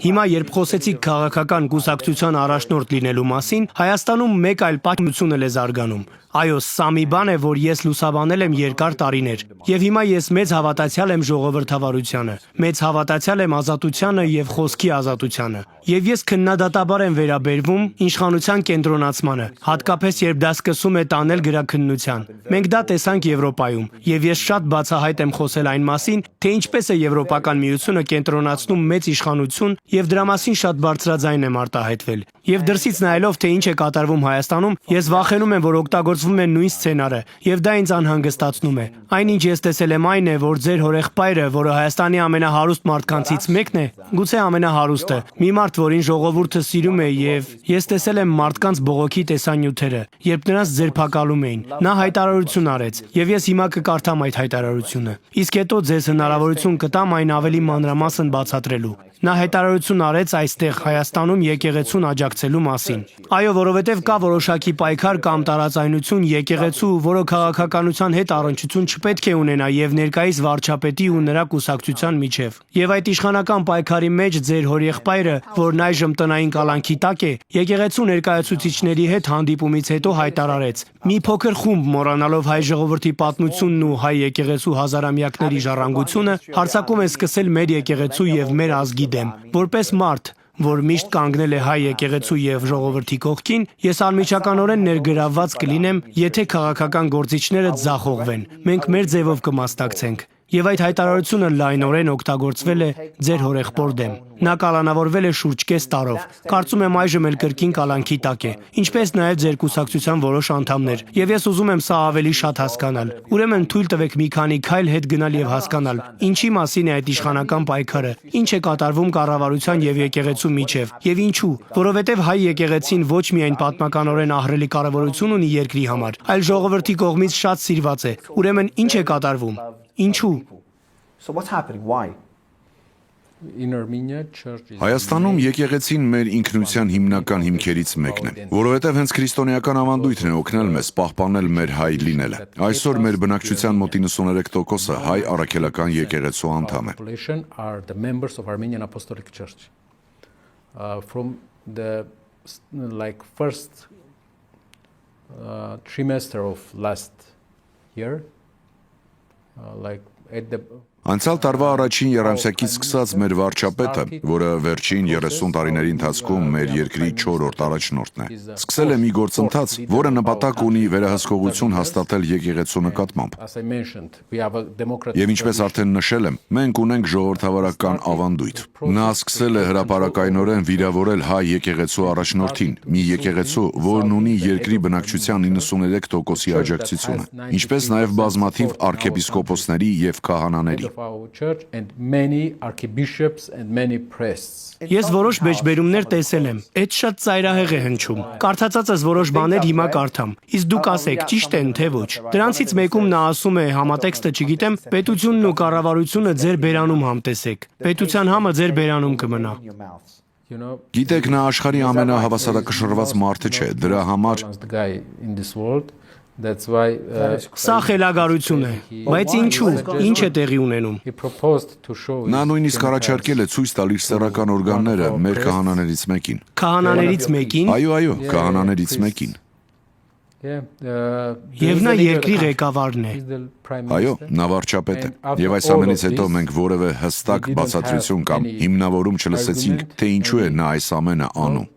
Հիմա երբ խոսեցիք քաղաքական կուսակցության առաջնորդ լինելու մասին, Հայաստանում մեկ այլ պատմություն է զարգանում։ Այո, սա մի բան է, որ ես լուսաբանել եմ երկար տարիներ, եւ հիմա ես մեծ հավատացյալ եմ ժողովրդավարությանը, մեծ հավատացյալ եմ ազատությանը եւ խոսքի ազատությանը։ Եվ ես քննադատաբար եմ վերաբերվում իշխանության կենտրոնացմանը, հատկապես երբ դա սկսում է տանել գրաքննության։ Մենք դա տեսանք Եվրոպայում, եւ ես շատ բացահայտ եմ խոսել այն մասին, թե ինչպես է Եվրոպական միությունը կենտրոնացնում մեծ իշխանություն եւ դրա մասին շատ բարձրաձայն եմ արտահայտվել։ Եվ դրսից նայելով, թե ինչ է կատարվում Հայաստանում, ես վախենում եմ, որ օգտագործվում է նույն սցենարը, եւ դա ինձ անհանգստացնում է։ Այնինչ ես տեսել եմ այն է, որ ձեր հորեղբայրը, որը Հայաստանի ամենահարուստ մարդկանցից մեկն է, գուցե ամենահարուստը, մի մարդ, որին ժողովուրդը սիրում է, եւ ես տեսել եմ մարդկանց բողոքի տեսանյութերը, երբ նրանց ձերբակալում էին։ Նա հայտարարություն արեց, եւ ես հիմա կկարդամ այդ հայտարարությունը։ Իսկ հետո ձեզ հնարավորություն կտամ այն ավելի մանրամասն բացատրելու։ Նա հայտարարություն արեց այստեղ Հայաստանում եկեղեցուն աջակցելու մասին։ Այո, որովհետև կա որոշակի պայքար կամ տարածայնություն եկեղեցու, որը քաղաքականության հետ առնչություն չպետք է ունենա եւ ներկայիս վարչապետի ու նրա կուսակցության միջև։ Եվ այդ իշխանական պայքարի մեջ ձեր հորեղբայրը, որն այժմ տնային կալանքի տակ է, եկեղեցու ներկայացուցիչների հետ հանդիպումից հետո հայտարարեց. մի փոքր խումբ մոռանալով հայ ժողովրդի պատմությունն ու հայ եկեղեցու հազարամյակների ժառանգությունը, հարձակում է սկսել մեր եկեղեցու եւ մեր ազգի դեմ, որպես մարդ, որ միշտ կանգնել է հայ եկեղեցու եւ ժողովրդի կողքին, ես անմիջականորեն ներգրավված կլինեմ, եթե քաղաքական գործիչները ձախողվեն։ Մենք մեր ձևով կմասնակցենք։ Եվ այդ հայտարարությունը լայնորեն օգտագործվել է ձեր հորեղբոր դեմ։ Նա կալանավորվել է շուրջ կես տարով։ Կարծում եմ այժմ էլ կրկին կալանքի տակ է, ինչպես նաև ձեր կուսակցության որոշ անդամներ։ Եվ ես ուզում եմ սա ավելի շատ հասկանալ։ Ուրեմն թույլ տվեք մի քանի քայլ հետ գնալ եւ հասկանալ, ինչի մասին է այդ իշխանական պայքարը, ինչ է կատարվում կառավարության եւ եկեղեցու միջև, եւ ինչու, որովհետեւ հայ եկեղեցին ոչ միայն պատմականորեն ահռելի կարեւորություն ունի երկրի համար, այլ ժողովրդի կողմից շատ սիրված է։ Ուրեմն ինչ է կատարվում։ Ինչու։ So what's happening? Why? In Armenia, church is Հայաստանում եկեղեցին մեր ինքնության հիմնական հիմքերից մեկն է, որովհետև հենց քրիստոնեական ավանդույթն է օգնել մեզ պահպանել մեր հայ լինելը։ Այսօր մեր բնակչության մոտ 93%-ը հայ առաքելական եկեղեցու անդամ է։ population are the members of Armenian Apostolic Church. From the first trimester of last year, Անցյալ տարվա առաջին երամսյակից սկսած մեր վարչապետը, որը վերջին 30 տարիների ընթացքում մեր երկրի 4-րդ առաջնորդն է, սկսել է մի գործընթաց, որը նպատակ ունի վերահսկողություն հաստատել եկեղեցու նկատմամբ։ Եվ ինչպես արդեն նշել եմ, մենք ունենք ժողովրդավարական ավանդույթ։ Նա սկսել է հրապարակայնորեն վիրավորել հայ եկեղեցու առաջնորդին, մի եկեղեցու, որն ունի երկրի բնակչության 93%-ի աջակցությունը, ինչպես նաև բազմաթիվ արքեպիսկոպոսների եւ քահանաների։ Ես որոշ մեջբերումներ տեսել եմ, այդ շատ ծայրահեղ է հնչում։ Կարդացածս որոշ բաներ հիմա կարդամ, իսկ դուք ասեք ճիշտ են թե ոչ։ Դրանցից մեկում նա ասում է, համատեքստը չգիտեմ, պետությունն ու կառավարությունը ձեր բերանում համտեսեք։ Պետության համը ձեր բերանում կմնա։ Գիտեք, նա աշխարհի ամենահավասարակշռված մարդը չէ, դրա համար Սա խելագարություն է, բայց ինչու, ինչ է տեղի ունենում։ նա նույնիսկ առաջարկել է ցույց տալ իր սեռական օրգանները մեր քահանաներից մեկին։ Քահանաներից մեկին։ Այո, քահանաներից մեկին։ Եվ նա երկրի ղեկավարն է։ Այո, նա վարչապետ է։ Եվ այս ամենից հետո մենք որևէ հստակ բացատրություն կամ հիմնավորում չլսեցինք, թե ինչու է նա այս ամենը անում։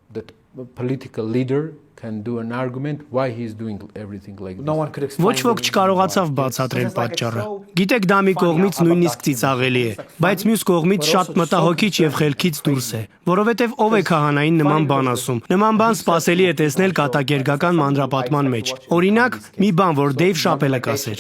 Ոչ ոք չկարողացավ բացատրել պատճառը։ Գիտեք, դա մի կողմից նույնիսկ ծիծաղելի է, բայց մյուս կողմից շատ մտահոգիչ եւ խելքից դուրս է, որովհետեւ ով է քահանային նման բան ասում։ Նման բան սпасելի է տեսնել կատակերգական մանրապատման մեջ։ Օրինակ, մի բան, որ Դեյվ Շապելը կասեր։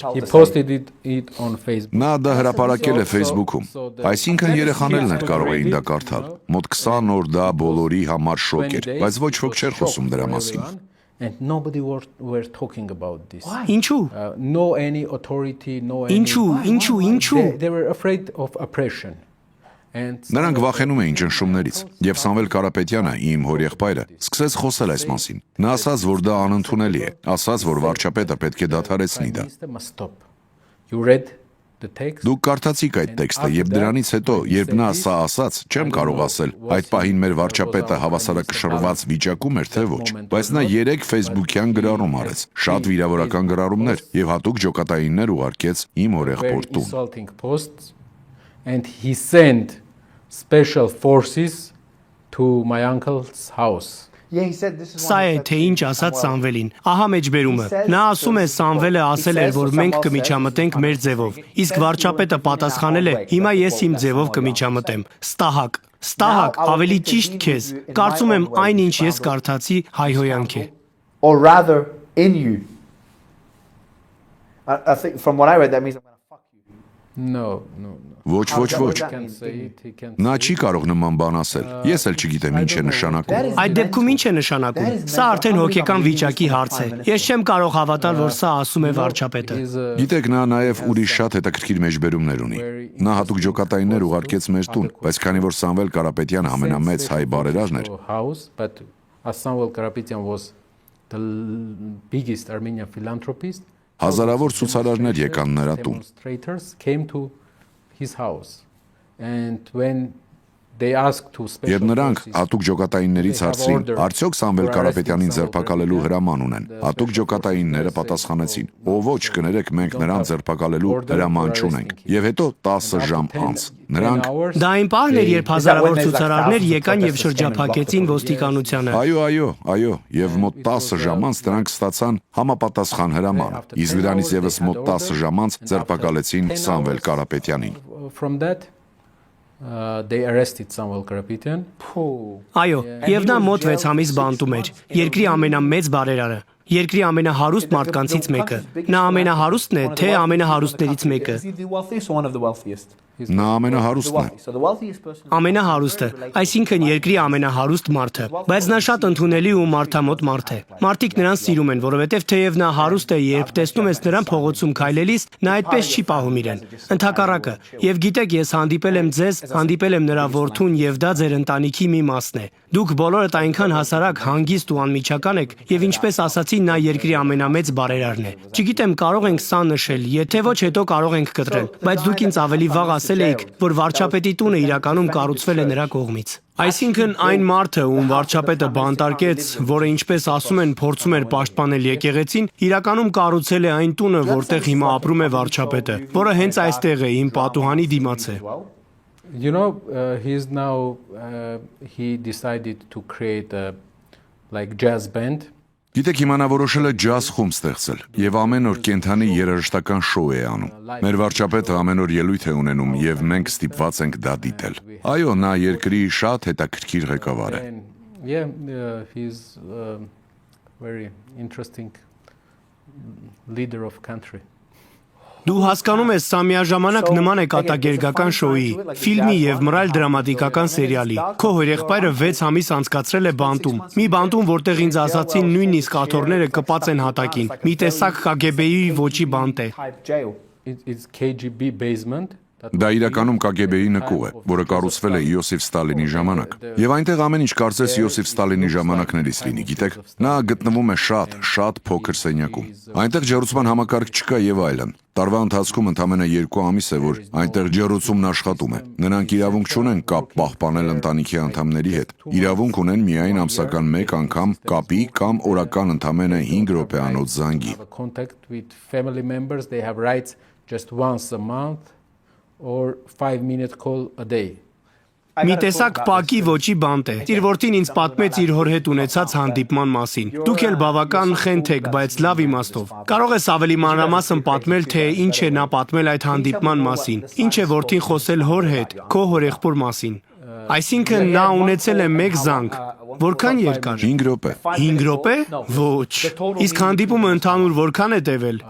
Նա դա հրապարակել է Facebook-ում։ Այսինքն երեխաներն էլ կարող էին դա կարդալ։ Մոտ 20 օր դա բոլորի համար շոկ էր, բայց ոչ ոք չէր խոսում դրա մասին։ And nobody were talking about this. Ինչու։ No any authority, no any. Ինչու։ They were afraid of oppression. Նրանք վախենում էին ճնշումներից, եւ Սամվել Կարապետյանը, իմ հորեղբայրը, սկսեց խոսել այս մասին։ Նա ասաց, որ դա անընդունելի է, ասաց, որ վարչապետը պետք է դադարեցնի դա։ Դուք կարդացիք այդ տեքստը եւ դրանից հետո, երբ նա սա ասաց, չեմ կարող ասել, այդ պահին մեր վարչապետը հավասարակշռված վիճակում էր թե ոչ, բայց նա 3 Facebook-յան գրառում արեց, շատ վիրավորական գրառումներ եւ հատուկ ջոկատայիններ ուղարկեց իմ հորեղբոր տուն։ And he sent special forces to my uncle's house. Սա է, թե ինչ ասաց Սամվելին։ Ահա մեջբերումը։ Նա ասում է Սամվելը ասել էր, որ մենք կմիջամտենք մեր ձևով։ Իսկ վարչապետը պատասխանել է, հիմա ես իմ ձևով կմիջամտեմ։ Ստահակ, ավելի ճիշտ քեզ։ Կարծում եմ այն, ինչ ես կարդացի, հայհոյանք է։ Or rather in you. I think from what I read that means I'm going to fuck you. No. Ոչ։ Նա չի կարող նման բան ասել։ Ես էլ չգիտեմ ինչ է նշանակում։ Այդ դեպքում ինչ է նշանակում։ Սա արդեն հոգեկան վիճակի հարց է։ Ես չեմ կարող հավատալ, որ սա ասում է վարչապետը։ Գիտեք, նա նաև ուրիշ շատ հետաքրքիր մեջբերումներ ունի։ Նա հատուկ ջոկատայիններ ուղարկեց մեր տուն, բայց քանի որ Սամվել Կարապետյանը ամենամեծ հայ բարերարն էր, Սամվել Կարապետյան was the biggest Armenian philanthropist. Հազարավոր ցուցարարներ եկան նրա տուն։ Came to his house, and when they asked to special Եվ նրանք հատուկ ջոկատայիններից հարցրին, արդյոք Սամվել Կարապետյանին ձերբակալելու հրաման ունեն։ Հատուկ ջոկատայինները պատասխանեցին. «Ո ոչ, կներեք, մենք նրան ձերբակալելու հրաման չունենք»։ Եվ հետո 10 ժամ անց նրանք Դա այն պահն էր, երբ հազարավոր ցուցարարներ եկան եւ շրջափակեցին ոստիկանությանը։ Այո, եւ մոտ 10 ժամ անց նրանք ստացան համապատասխան հրաման։ Իսկ դրանից եւս մոտ 10 ժամ անց ձերբակալեցին Սամվել Կարապետյանին։ From that they arrested Samuel Karapetyan. Այո, եւ նա մոտ 6 ամիս բանտում էր։ Երկրի ամենամեծ բարերարը, երկրի ամենահարուստ մարդկանցից մեկը։ Նա ամենահարուստն է, թե ամենահարուստներից մեկը։ Նա ամենահարուստն է։ Ամենահարուստը, այսինքն երկրի ամենահարուստ մարդը, բայց նա շատ ընդունելի ու մարդամոտ մարդ է։ Մարդիկ նրան սիրում են, որովհետև թեև նա հարուստ է, երբ տեսնում ես նրան փողոցում քայլելիս, նա այդպես չի պահում իրեն։ Ընդհակառակը, եւ գիտեք, ես հանդիպել եմ ձեզ, հանդիպել եմ նրա որդուն, եւ դա ձեր ընտանիքի մի մասն է։ Դուք բոլորդ այնքան հասարակ, հանգիստ ու անմիջական եք, եւ ինչպես ասացի բացի նա երկրի ամենամեծ բարերարն է։ Չգիտեմ, կարող ենք սա նշել, եթե ոչ հետո կարող ենք կտրել, բայց դուք ինձ ավելի վաղ ասել էիք, որ վարչապետի տունը իրականում կառուցվել է նրա կողմից։ Այսինքն այն մարդը, ում վարչապետը բանտարկեց, որը ինչպես ասում են, փորձում էր պաշտպանել եկեղեցին, իրականում կառուցել է այն տունը, որտեղ հիմա ապրում է վարչապետը, որը հենց այստեղ է, իմ պատուհանի դիմաց է։ You know, he decided to create a like jazz band. Գիտեք, հիմա նա որոշել է ջազ խումբ ստեղծել եւ ամեն օր կենթանի երաժշտական շոու է անում։ Մեր վարչապետը ամեն օր ելույթ է ունենում եւ մենք ստիպված ենք դա դիտել։ Այո, նա երկրի շատ հետաքրքիր ղեկավար է։ He's a very interesting leader of country. Դու հասկանում ես, սա միաժամանակ նման է կատակերգական շոուի, ֆիլմի եւ մռայլ դրամատիկական սերիալի։ Քո հորեղբայրը 6 ամիս անցկացրել է բանտում։ Մի բանտում, որտեղ ինձ ասացին նույնիսկ աթոռները կպած են հատակին։ Մի տեսակ KGB-ի ոչի բանտ է։ It's KGB basement. Դա իրականում KGB-ի նկուղ է, որը կառուցվել է Իոսիֆ Ստալինի ժամանակ։ Եվ այնտեղ ամեն ինչ կարծես Իոսիֆ Ստալինի ժամանակներից լինի, գիտեք։ Նա գտնվում է շատ փոքր սենյակում։ Այնտեղ ջեռուցման համակարգ չկա եւ այլն։ Տարվա ընթացքում ընդամենը 2 ամիս է, որ այնտեղ ջեռուցումն աշխատում է։ Նրանք իրավունք չունեն կապ պահպանել ընտանիքի անդամների հետ։ Իրավունք ունեն միայն ամսական 1 անգամ կապի կամ օրական ընդամենը 5 րոպեանոց զանգի։ Contact with family members, they have rights just once a month or 5-minute call a day. Մի տեսակ պակի ոչի բանտ է։ Իր որդին ինձ պատմեց իր հոր հետ ունեցած հանդիպման մասին։ Դուք էլ բավական խենթ եք, բայց լավ իմաստով։ Կարող ես ավելի մանրամասն պատմել, թե ինչ է նա պատմել այդ հանդիպման մասին։ Ինչ է որդին խոսել հոր հետ, քո հորեղբոր մասին։ Այսինքն նա ունեցել է 1 զանգ։ Որքան երկար։ 5 րոպե։ 5 րոպե։ Ոչ։ Իսկ հանդիպումը ընդհանուր որքան է տևել։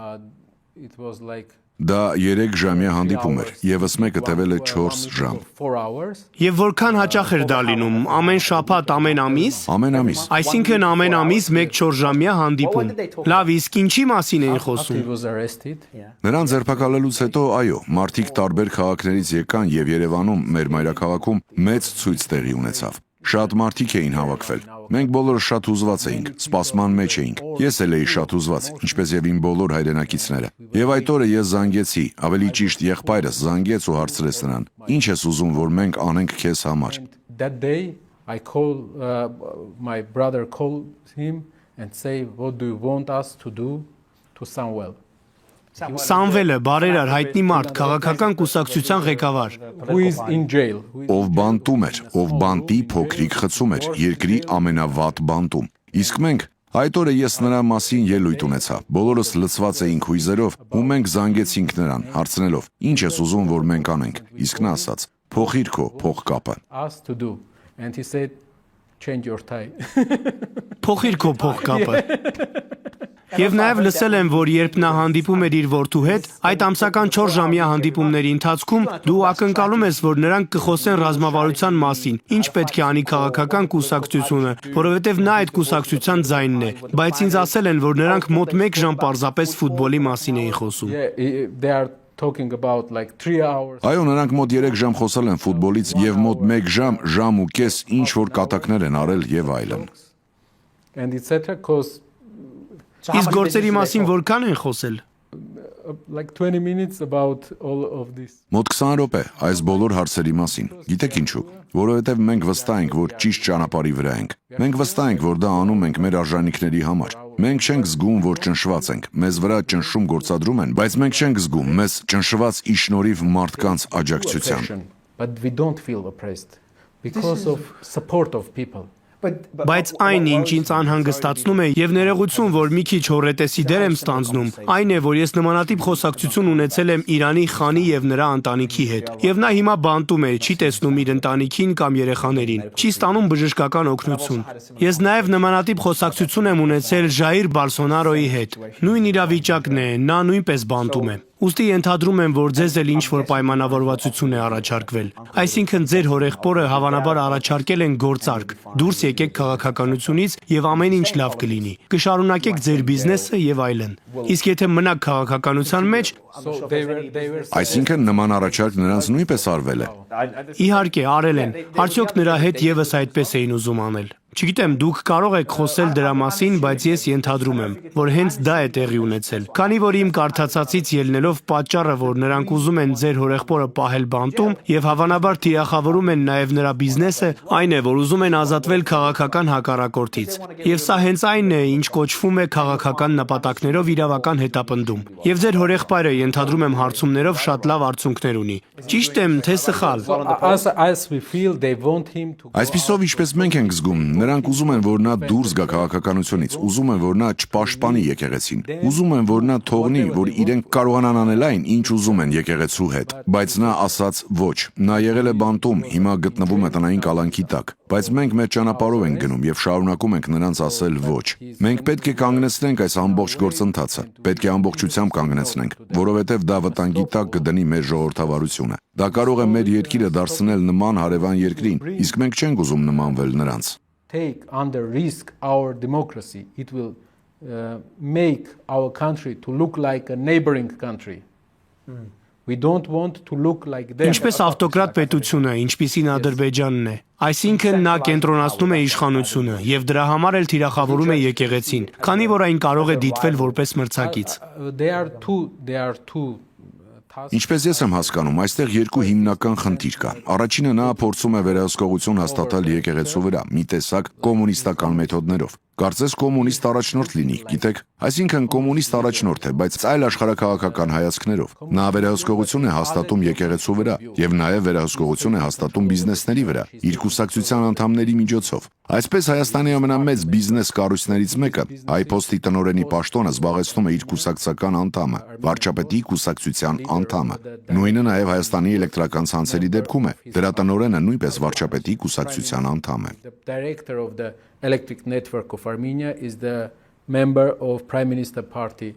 It was like Դա 3 ժամյա հանդիպում էր, եւս մեկը տևել է 4 ժամ։ 4 hours. Եվ որքան հաճախ էր դա լինում։ Ամեն շաբաթ, ամեն ամիս։ Ամեն ամիս։ Այսինքն ամեն ամիս 1 4 ժամյա հանդիպում։ Լավ, իսկ ինչի մասին էին After he խոսում։ was arrested, Նրան ձերբակալելուց հետո, այո, մարդիկ տարբեր քաղաքներից եկան եւ Երևանում, մեր մայրաքաղաքում, մեծ ցույց տեղի ունեցավ։ Շատ մարդիկ էին հավաքվել։ Մենք բոլորը շատ հուզված էինք, սպասման մեջ էինք։ Ես էլ էի շատ հուզված, ինչպես եւ իմ բոլոր հայրենակիցները։ Եվ այդ օրը ես զանգեցի, ավելի ճիշտ եղբայրս զանգեց ու հարցրեց նրան. Ինչ ես ուզում, որ մենք անենք քեզ համար։ that day I call my brother called him and say, what do you want us to do to Samuel? Սամվելը բարերար հայտնի մարդ, քաղաքական կուսակցության ղեկավար։ Who is in jail? Ով բանտում էր, ով բանտի փոքրիկ խցում էր, երկրի ամենավատ բանտում։ Իսկ մենք այդ օրը ես նրա մասին ելույթ ունեցա։ Բոլորս լցված էինք հույզերով, ու մենք զանգեցինք նրան, հարցնելով. Ինչ ես ուզում, որ մենք անենք։ Իսկ նա ասաց. Փոխիր քո փողկապը։ Us to do. And he said, change your tie. Փոխիր քո փողկապը։ Եվ նաև լսել եմ, որ երբ նա հանդիպում էր իր որդու հետ, այդ ամսական 4 ժամյա հանդիպումների ընթացքում դու ակնկալում ես, որ նրանք կխոսեն ռազմավարության մասին, ինչ պետք է անի քաղաքական կուսակցությունը, որովհետև նա այդ կուսակցության ձայնն է, բայց ինձ ասել են, որ նրանք մոտ 1 ժամ պարզապես ֆուտբոլի մասին էին խոսում։ Yeah, they are talking about like 3 hours. Այո, նրանք մոտ 3 ժամ խոսել են ֆուտբոլից եւ մոտ 1 ժամ ու կես ինչ որ կատակներ են արել եւ այլն։ And etc. Because Իսկ գործերի մասին որքան են խոսել։ like 20 minutes about all of this. Մոտ 20 րոպե այս բոլոր հարցերի մասին։ Գիտեք ինչու։ Որովհետև մենք վստահ ենք, որ ճիշտ ճանապարհի վրա ենք։ Մենք վստահ ենք, որ դա անում ենք մեր արժանինքների համար։ Մենք չենք զգում, որ ճնշված ենք։ Մեզ վրա ճնշում գործադրում են, բայց մենք չենք զգում մեզ ճնշված ի շնորհիվ մարդկանց աջակցության։ But we don't feel oppressed because of support of people. Բայց այն, ինչ ինձ անհանգստացնում է եւ ներողություն, որ մի քիչ հորետեսի դեր եմ ստանձնում, այն է, որ ես նմանատիպ խոսակցություն ունեցել եմ Իրանի խանի եւ նրա ընտանիքի հետ։ Եվ նա հիմա բանտում է, չի տեսնում իր ընտանիքին կամ երեխաներին, չի ստանում բժշկական օգնություն։ Ես նաեւ նմանատիպ խոսակցություն եմ ունեցել Ժայիր Բոլսոնարոյի հետ։ Նույն իրավիճակն է, նա նույնպես բանտում է։ Ուստի ենթադրում եմ, որ ձեզ էլ ինչ-որ պայմանավորվածություն է առաջարկվել։ Այսինքն ձեր հորեղբորը հավանաբար առաջարկել են գործարք։ Դուրս եկեք քաղաքականությունից եւ ամեն ինչ լավ կլինի։ Կշարունակեք ձեր բիզնեսը եւ այլն։ Իսկ եթե մնաք քաղաքականության մեջ, So they were Այսինքն նման առաջարկ նրանց նույնպես արվել է։ իհարկե արել են։ Արդյոք նրա հետ եւս այդպես էին ուզում անել։ Չգիտեմ, դուք կարող եք խոսել դրա մասին, բայց ես ենթադրում եմ, որ հենց դա է տեղի ունեցել։ Քանի որ իմ կարդացածից ելնելով պատճառը, որ նրանք ուզում են ձեր հորեղբորը պահել բանտում եւ հավանաբար թիրախավորում են նաեւ նրա բիզնեսը, այն է, որ ուզում են ազատվել քաղաքական հակառակորդից։ Եվ սա հենց այնն է, ինչ կոչվում է քաղաքական նպատակներով իրավական հետապնդում։ Եվ ձեր հորեղբայրը ենթադրում եմ հարցումներով շատ լավ արդյունքներ ունի։ Ճիշտ եմ, թե սխալ։ As we feel they want him to Այսպիսով ինչպես մենք ենք զգում, նրանք ուզում են, որ նա դուրս գա քաղաքականությունից, ուզում են, որ նա չպաշտպանի եկեղեցին, ուզում են, որ նա թողնի, որ իրենք կարողանան անել այն, ինչ ուզում են եկեղեցու հետ, բայց նա ասաց ոչ, նա եղել է բանտում, հիմա գտնվում է տնային կալանքի տակ, բայց մենք մեր ճանապարհով ենք գնում եւ շարունակում ենք նրանց ասել ոչ։ Մենք պետք է կանգնեցնենք այս ամբողջ գործընթացը, պետք է ամբողջությամբ կանգնեցնենք, որովհետեւ դա վտանգի տակ կդնի մեր ժողովրդավարությունը։ Դա կարող է մեր երկիրը դարձնել նման հարևան երկրին, իսկ մենք չենք ուզում նմանվել նրանց։ take under risk our democracy, it will make our country to look like a neighboring country. We don't want to look like them. Ինչպես ավտոկրատ պետությունը, ինչպիսին Ադրբեջանն է։ Այսինքն նա կենտրոնացնում է իշխանությունը եւ դրա համար էլ թիրախավորում է եկեղեցին, քանի որ այն կարող է դիտվել որպես մրցակից։ They are two Ինչպես ես եմ հասկանում, այստեղ երկու հիմնական խնդիր կա։ Առաջինը նա փորձում է վերահսկողություն հաստատել եկեղեցու վրա, մի տեսակ կոմունիստական մեթոդներով։ Կարծես կոմունիստ առաջնորդ լինի, գիտեք, այսինքն կոմունիստ առաջնորդ է, բայց այլ աշխարհակաղակական հայացքներով։ Նա վերահսկողություն է հաստատում եկեղեցու վրա եւ նաեւ վերահսկողություն է հաստատում բիզնեսների վրա, իր կուսակցության անդամների միջոցով։ Այսպես Հայաստանի ամենամեծ բիզնես կառույցներից մեկը, Հայփոստի տնօրենի պաշտոնը զբաղեցնում է իր կուսակցական անդամը, վարչապետի կուսակցության անդամը։ Նույնը նաեւ Հայաստանի էլեկտրական ցանցերի դեպքում է։ Դրա տնօրենը նույնպես վարչապետի կուսակցության անդամ է։ The director of the electric network of Armenia is the member of Prime Minister Party.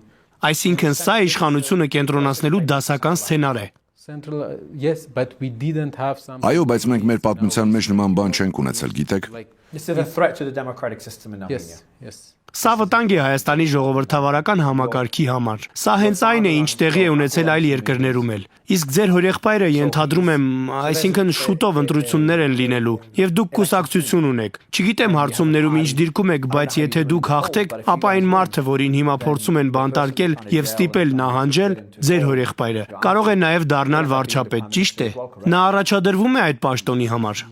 Այսինքն սա իշխանությունը կենտրոնացնելու դասական սցենար է։ Central, yes, but we didn't have some. Այո, բայց մենք մեր պատմության մեջ նման բան չենք ունեցել, գիտեք։ This is a threat to the democratic system in Armenia. Yes, yes. Սա վտանգ է Հայաստանի ժողովրդավարական համակարգի համար։ Սա հենց այն է, ինչ տեղի է ունեցել այլ երկրներում էլ։ Իսկ ձեր հորեղբայրը ենթադրում եմ, այսինքն շուտով ընտրություններ են լինելու, եւ դուք կուսակցություն ունեք։ Չգիտեմ հարցումներում ինչ դիրքում եք, բայց եթե դուք հաղթեք, ապա այն մարդը, որին հիմա փորձում են բանտարկել եւ ստիպել նահանջել, ձեր հորեղբայրը, կարող է նաեւ դառնալ վարչապետ, ճիշտ է։ Նա առաջադրվում է այդ պաշտոնի համար։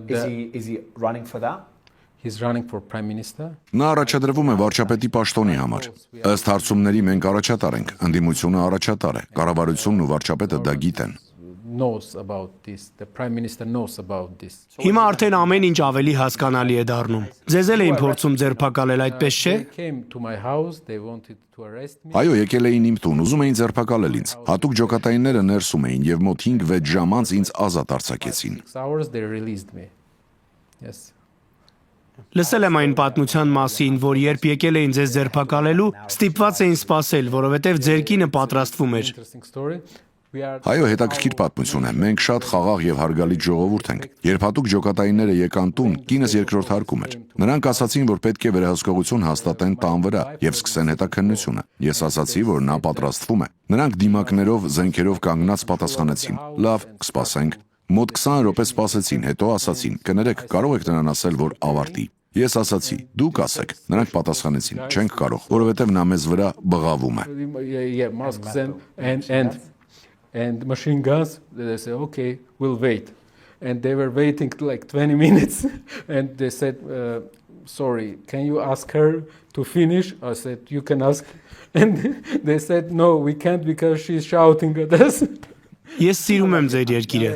Is he running for that? He's running for Prime Minister. Նա առաջադրվում է վարչապետի պաշտոնի համար։ Ըստ հարցումների մենք առաջատար ենք, ընդդիմությունը առաջատար է, կառավարությունն ու վարչապետը դա գիտեն։ Knows about this. The Prime Minister knows about this. Հիմա արդեն ամեն ինչ ավելի հասկանալի է դառնում։ Ձեզ էլ էին փորձում ձերբակալել, այդպես չէ։ They came to my house. They wanted to arrest me. Այո, եկել էին իմ տուն, ուզում էին ձերբակալել ինձ։ Հատուկ ջոկատայինները ներսում էին եւ մոտ 5-6 ժամ անց ինձ ազատ արձակեցին։ 6 hours they released me. Yes. Լսել եմ այն պատմության մասին, որ երբ եկել էին ձեզ ձերբակալելու, ստիպված էին սպասել, որովհետև ձեր կինը պատրաստվում էր։ Interesting story. We are Այո, հետաքրքիր պատմություն է։ Մենք շատ խաղաղ եւ հարգալից ժողովուրդ ենք։ Երբ հատուկ ջոկատայինները եկան տուն, կինս երկրորդ հարկում էր։ Նրանք ասացին, որ պետք է վերահսկողություն հաստատեն տան վրա եւ սկսեն հետաքննությունը։ Ես ասացի, որ նա պատրաստվում է։ Նրանք դիմակներով, զենքերով կանգնած պատասխանեցին. «Լավ, կսպասենք»։ Մոտ 20 րոպե սպասեցին, հետո ասացին. «Կներեք, կարող եք նրան ասել, որ ավարտի»։ Ես ասացի. «Դուք ասեք»։ Նրանք պատասխանեցին. «Չենք կարող, որովհետեւ նա մեզ վրա բղավում է»։ yeah, masks and machine guns. They said, okay, we'll wait. And they were waiting like 20 minutes. And they said, sorry, can you ask her to finish? I said, you can ask. And they said, no, we can't because she's shouting at us. Ես սիրում եմ ձեր երկիրը։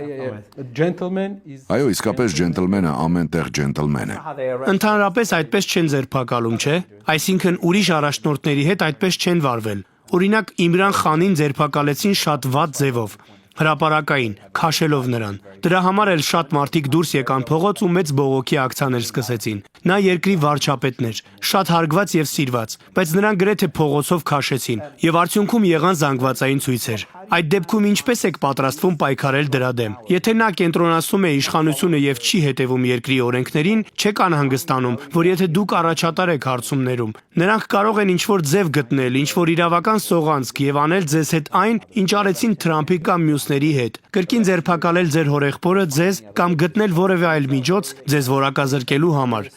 A gentleman is... Այո, իսկապես ջենտլմենը ամենտեղ ջենտլմեն է։ How they arrest Ընդհանրապես այդպես չեն ձերբակալում, չէ՞։ Այսինքն ուրիշ առաջնորդների հետ այդպես չեն վարվել։ Օրինակ Իմրան Խանին ձերբակալեցին շատ վատ ձևով, հրապարակային, քաշելով նրան։ Դրա համար էլ շատ մարդիկ դուրս եկան փողոց ու մեծ բողոքի ակցիաներ սկսեցին։ Նա երկրի վարչապետն էր, շատ հարգված եւ սիրված, բայց նրան գրեթե փողոցով քաշեցին եւ արդյունքում եղան զանգվածային ցույցեր։ Այդ դեպքում ինչպես եք պատրաստվում պայքարել դրա դեմ։ Եթե նա կենտրոնացնում է իշխանությունը եւ չի հետևում երկրի օրենքներին, չեք անհանգստանում, որ եթե դուք առաջատար եք հարցումներում, նրանք կարող են ինչ-որ ձև գտնել, ինչ-որ իրավական սողանցք եւ անել ձեզ հետ այն, ինչ արեցին Թրամփի կամ մյուսների հետ։ Կրկին ձերբակալել ձեր հորեղբորը ձեզ կամ գտնել որևէ այլ միջոց ձեզ որակազրկելու համար։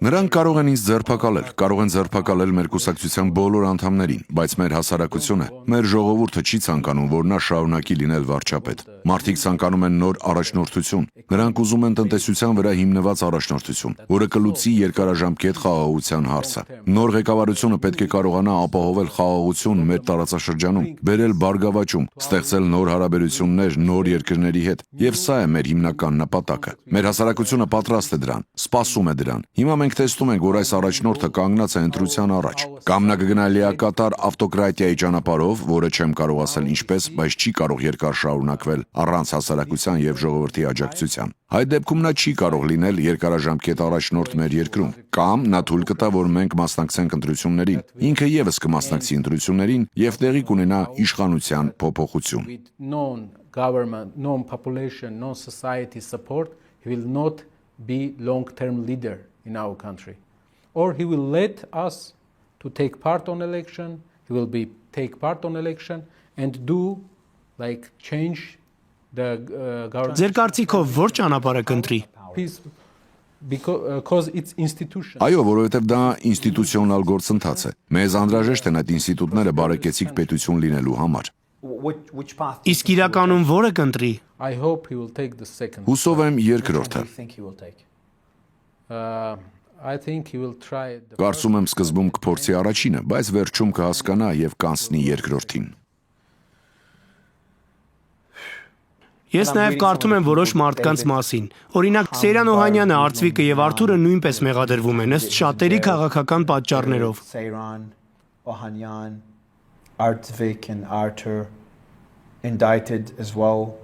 Նրանք կարող են ինձ ձերբակալել, կարող են ձերբակալել մեր կուսակցության բոլոր անդամներին, բայց մեր հասարակությունը, մեր ժողովուրդը չի ցանկանում, որ նա շարունակի լինել վարչապետ։ Մարդիկ ցանկանում են նոր առաջնորդություն։ Նրանք ուզում են տնտեսության վրա հիմնված առաջնորդություն, որը կլուծի երկարաժամկետ խաղաղության հարցը։ Նոր ղեկավարությունը պետք է կարողանա ապահովել խաղաղություն մեր տարածաշրջանում, բերել բարգավաճում, ստեղծել նոր հարաբերություններ նոր երկրների հետ, եւ սա է մեր հիմնական նպատակը։ Մեր հասարակությունը պատրաստ է դրան, սպասում է դրան։ Հիմա մենք տեսնում ենք, որ այս առաջնորդը կանգնած է ընտրության առաջ։ Կամ նա կգնա լիակատար ավտոկրատիայի ճանապարհով, որը չեմ կարող ասել ինչպես, բայց չի կարող երկար շարունակվել առանց հասարակության եւ ժողովրդի աջակցության։ Այդ դեպքում նա չի կարող լինել երկարաժամկետ առաջնորդ մեր երկրում, կամ նա թույլ կտա, որ մենք մասնակցենք ընտրություններին։ Ինքը եւս կմասնակցի ընտրություններին եւ տեղի կունենա իշխանության փոփոխություն։ Government, non-population, non-society support, he will not be long-term leader in our country. Or he will let us to take part on election, he will take part on election and do like change the government. Ձեր կարծիքով ո՞ր ճանապարհը կընտրի։ Because it's institution. Այո, որովհետև դա ինստիտուցիոնալ գործընթաց է։ Մեզ անհրաժեշտ են այդ ինստիտուտները բարեկեցիկ պետություն լինելու համար։ Իսկ իրականում ո՞րը կընտրի։ I hope he will take the second. Հուսով եմ երկրորդը։ I think he will try the Կարծում եմ սկզբում կփորձի առաջինը, բայց վերջում կհասկանա եւ կանցնի երկրորդին։ Ես նաև կարդում եմ որոշ մարդկանց մասին։ Օրինակ, Սեյրան Օհանյանը, Արծվիկը եւ Արթուրը նույնպես մեղադրվում են ըստ շատերի քաղաքական պատճառներով։ Seyran, Ohanyan, Artvik and Arthur indicted as well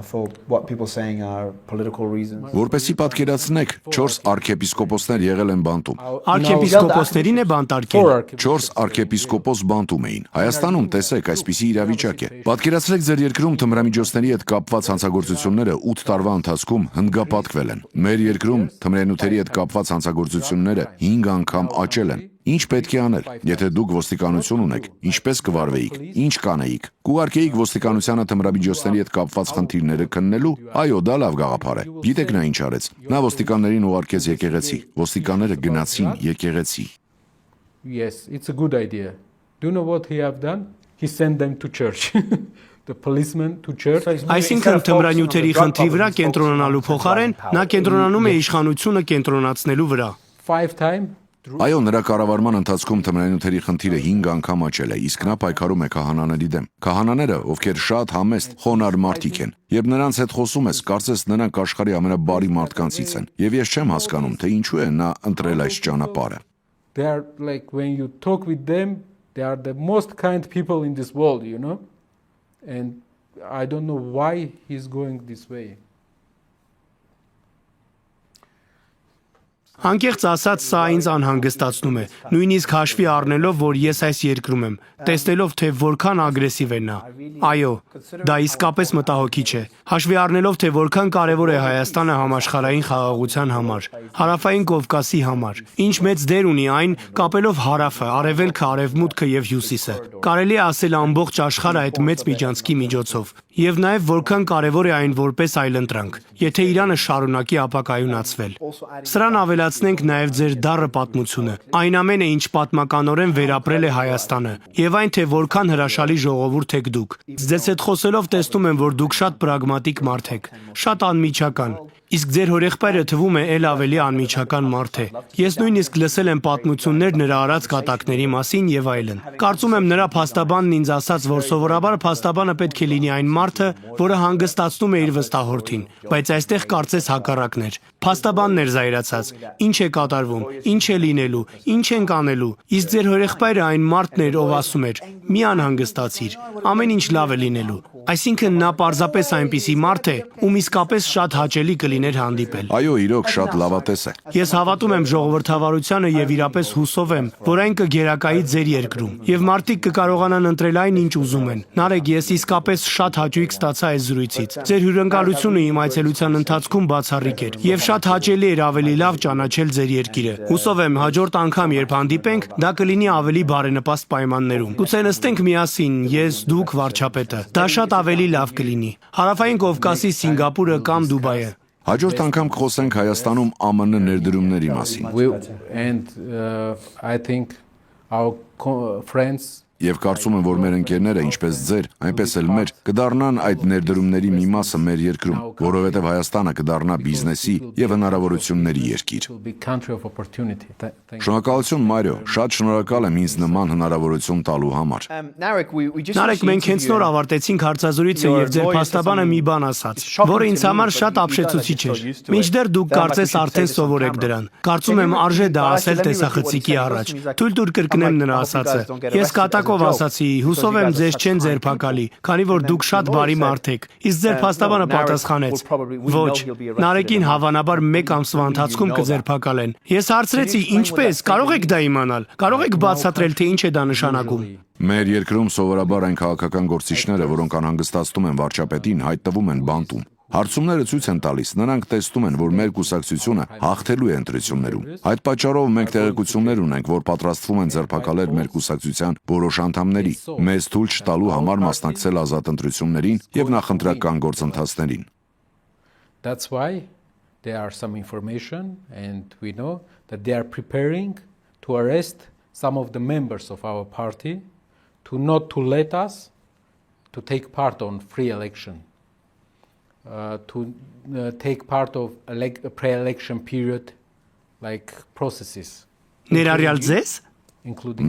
for what people saying are political reasons. Որպեսի պատկերացնեք, 4 արքեպիսկոպոսներ եղել են բանտում։ Արքեպիսկոպոսներին է բանտարկել։ 4 արքեպիսկոպոս բանտում էին։ Հայաստանում տեսեք այսպիսի իրավիճակ է։ Պատկերացրեք ձեր երկրում թմրանյութերի հետ կապված հանցագործությունները 8 տարվա ընթացքում հնդգապատկվել են։ Մեր երկրում թմրանյութերի հետ կապված հանցագործությունները 5 անգամ աճել են։ Ինչ պետք է անել, եթե դուք ոստիկանություն ունեք, ինչպես կվարվեիք, ինչ կանեիք։ Կուղարկեիք ոստիկանությանը թմրամիջոցների հետ կապված խնդիրները քննելու, այո, դա լավ գաղափար է։ Գիտեք նա ինչ արեց։ Նա ոստիկաններին ուղարկեց եկեղեցի։ Ոստիկանները գնացին եկեղեցի։ Yes, it's a good idea. Do you know what he have done? He sent them to church. The policeman to church. Այսինքն թմրանյութերի խնդրի վրա կենտրոնանալու փոխարեն նա կենտրոնանում է իշխանությունը կենտրոնացնելու վրա։ 5 times. Այո, նրա կառավարման ընթացքում թմրանյութերի խնդիրը 5 անգամ աճել է, իսկ նա պայքարում է քահանաների դեմ։ Քահանաները, ովքեր շատ համեստ, խոնարհ մարդիկ են, երբ նրանց հետ խոսում ես, կարծես նրանք աշխարհի ամենաբարի մարդկանցից են, եւ ես չեմ հասկանում, թե ինչու է նա ընտրել այս ճանապարհը։ They are like when you talk with them, they are the most kind people in this world, you know? And I don't know why he's going this way. Անկեղծ ասած, սա ինձ անհանգստացնում է, նույնիսկ հաշվի առնելով, որ ես այս երկրում եմ, տեսնելով, թե որքան ագրեսիվ է նա։ Այո, դա իսկապես մտահոգիչ է, հաշվի առնելով, թե որքան կարևոր է Հայաստանը համաշխարհային խաղաղության համար, Հարավային Կովկասի համար, ինչ մեծ դեր ունի այն, կապելով հարավը, արևելքը, արևմուտքը եւ հյուսիսը։ Կարելի է ասել ամբողջ աշխարհը այդ մեծ միջանցքի միջոցով, եւ նաեւ որքան կարևոր է այն որպես այլընտրանք, եթե Իրանը շարունակի ապակայունացվել։ Սրան ավելացնենք նաև ձեր դառը պատմությունը, այն ամենը, ինչ պատմականորեն վերապրել է Հայաստանը, եւ այն, թե որքան հրաշալի ժողովուրդ եք դուք։ Ձեզ հետ խոսելով տեսնում եմ, որ դուք շատ պրագմատիկ մարդ եք, շատ անմիջական։ Իսկ ձեր հորեղբայրը թվում է ել ավելի անմիջական մարդ է։ Ես նույնիսկ լսել եմ պատմություններ նրա արած կատակների մասին եւ այլն։ Կարծում եմ նրա փաստաբանն ինձ ասաց, որ սովորաբար փաստաբանը պետք է լինի այն մարդը, որը հանգստացնում է իր վստահորդին, բայց այստեղ կարծես հակառակն էր։ Փաստաբանն էր զայրացած։ Ինչ է կատարվում, ինչ է լինելու, ինչ ենք անելու։ Իսկ ձեր հորեղբայրը այն մարդն էր, ով ասում էր. «Մի անհանգստացիր, ամեն ինչ լավ է լինելու»։ Այսինքն նա պարզապես այնպիսի մարդ է, ում իսկապես շատ հաճելի կլիներ հանդիպել։ Այո, իրոք շատ լավատես է։ Ես հավատում եմ ժողովրդավարությանը եւ իրապես հուսով եմ, որ այն կգերակայի ձեր երկրում։ Եվ մարդիկ կկարողանան ընտրել այն, ինչ ուզում են։ Նարեկ, ես իսկապես շատ հաճույք ստացա այս զրույցից։ Ձեր հյուրընկալությունը իմ այցելության ընթացքում բացառիկ էր եւ շատ հաճելի էր ավելի լավ ճանաչել ձեր երկիրը։ Հուսով եմ հաջորդ անգամ, երբ հանդիպենք, դա կլինի ավելի բարենպաստ պայմաններում։ Գուցե նստենք միասին, ես, դուք, վարչապետը։ Դա շատ ավելի լավ կլինի։ Հարավային Կովկասի Սինգապուրը կամ Դուբայը։ Հաջորդ անգամ կխոսենք Հայաստանում ԱՄՆ ներդրումների մասին։ I think our friends Եվ կարծում եմ, որ մեր ընկերները, ինչպես ձեր, այնպես էլ մեր, կդառնան այդ ներդրումների մի մասը մեր երկրում, որովհետև Հայաստանը կդառնա բիզնեսի եւ հնարավորությունների երկիր։ Շնորհակալություն, Մարիո, շատ շնորհակալ եմ ինձ նման հնարավորություն տալու համար։ Նարեկ, մենք հենց նոր ավարտեցինք հարցազրույցը եւ ձեր փաստաբանը մի բան ասաց, որը ինձ համար շատ ապշեցուցիչ էր։ Մինչդեռ դուք կարծես արդեն սովոր եք դրան։ Կարծում եմ արժե դա ասել տեսախցիկի առաջ։ Թույլ տուր կրկնեմ նրա ասածը։ Ես կատակով ասացի, հուսով եմ ձեզ չեն ձերբակալի, քանի որ դուք շատ բարի մարդ եք։ Իսկ ձեր փաստաբանը պատասխանեց. ոչ, Նարեկին հավանաբար 1 ամսվա ընթացքում կձերբակալեն։ Ես հարցրեցի, ինչպես, կարող եք դա իմանալ, կարող եք բացատրել, թե ինչ է դա նշանակում։ Մեր երկրում սովորաբար այն քաղաքական գործիչները, որոնք անհանգստացնում են վարչապետին, հայտնվում են բանտում։ Հարցումները ցույց են տալիս, նրանք տեսնում են, որ մեր կուսակցությունը հաղթելու է ընտրություններում։ Այդ պատճառով մենք տեղեկություններ ունենք, որ պատրաստվում են ձերբակալել մեր կուսակցության որոշ անդամների, մեզ թույլ չտալու համար մասնակցել ազատ ընտրություններին եւ նախընտրական գործընթացներին։ That's why there are some information and we know that they are preparing to arrest some of the members of our party to let us to take part on free election. To take part of a pre-election period like processes. Ներառյալ ձեզ։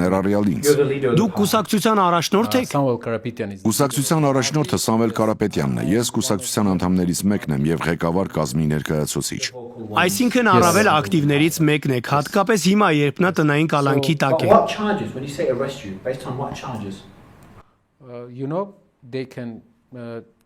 Ներառյալ ինձ։ Դուք կուսակցության առաջնորդ եք։ Samuel Karapetyan is Կուսակցության առաջնորդը Սամվել Կարապետյանն է։ Ես կուսակցության անդամներից մեկն եմ եւ ղեկավար կազմի ներկայացուցիչ։ Այսինքն առավել ակտիվներից մեկն եք, հատկապես հիմա, երբ նա տնային կալանքի տակ է։ What charges when you say arrest you? Based on what charges? you know they can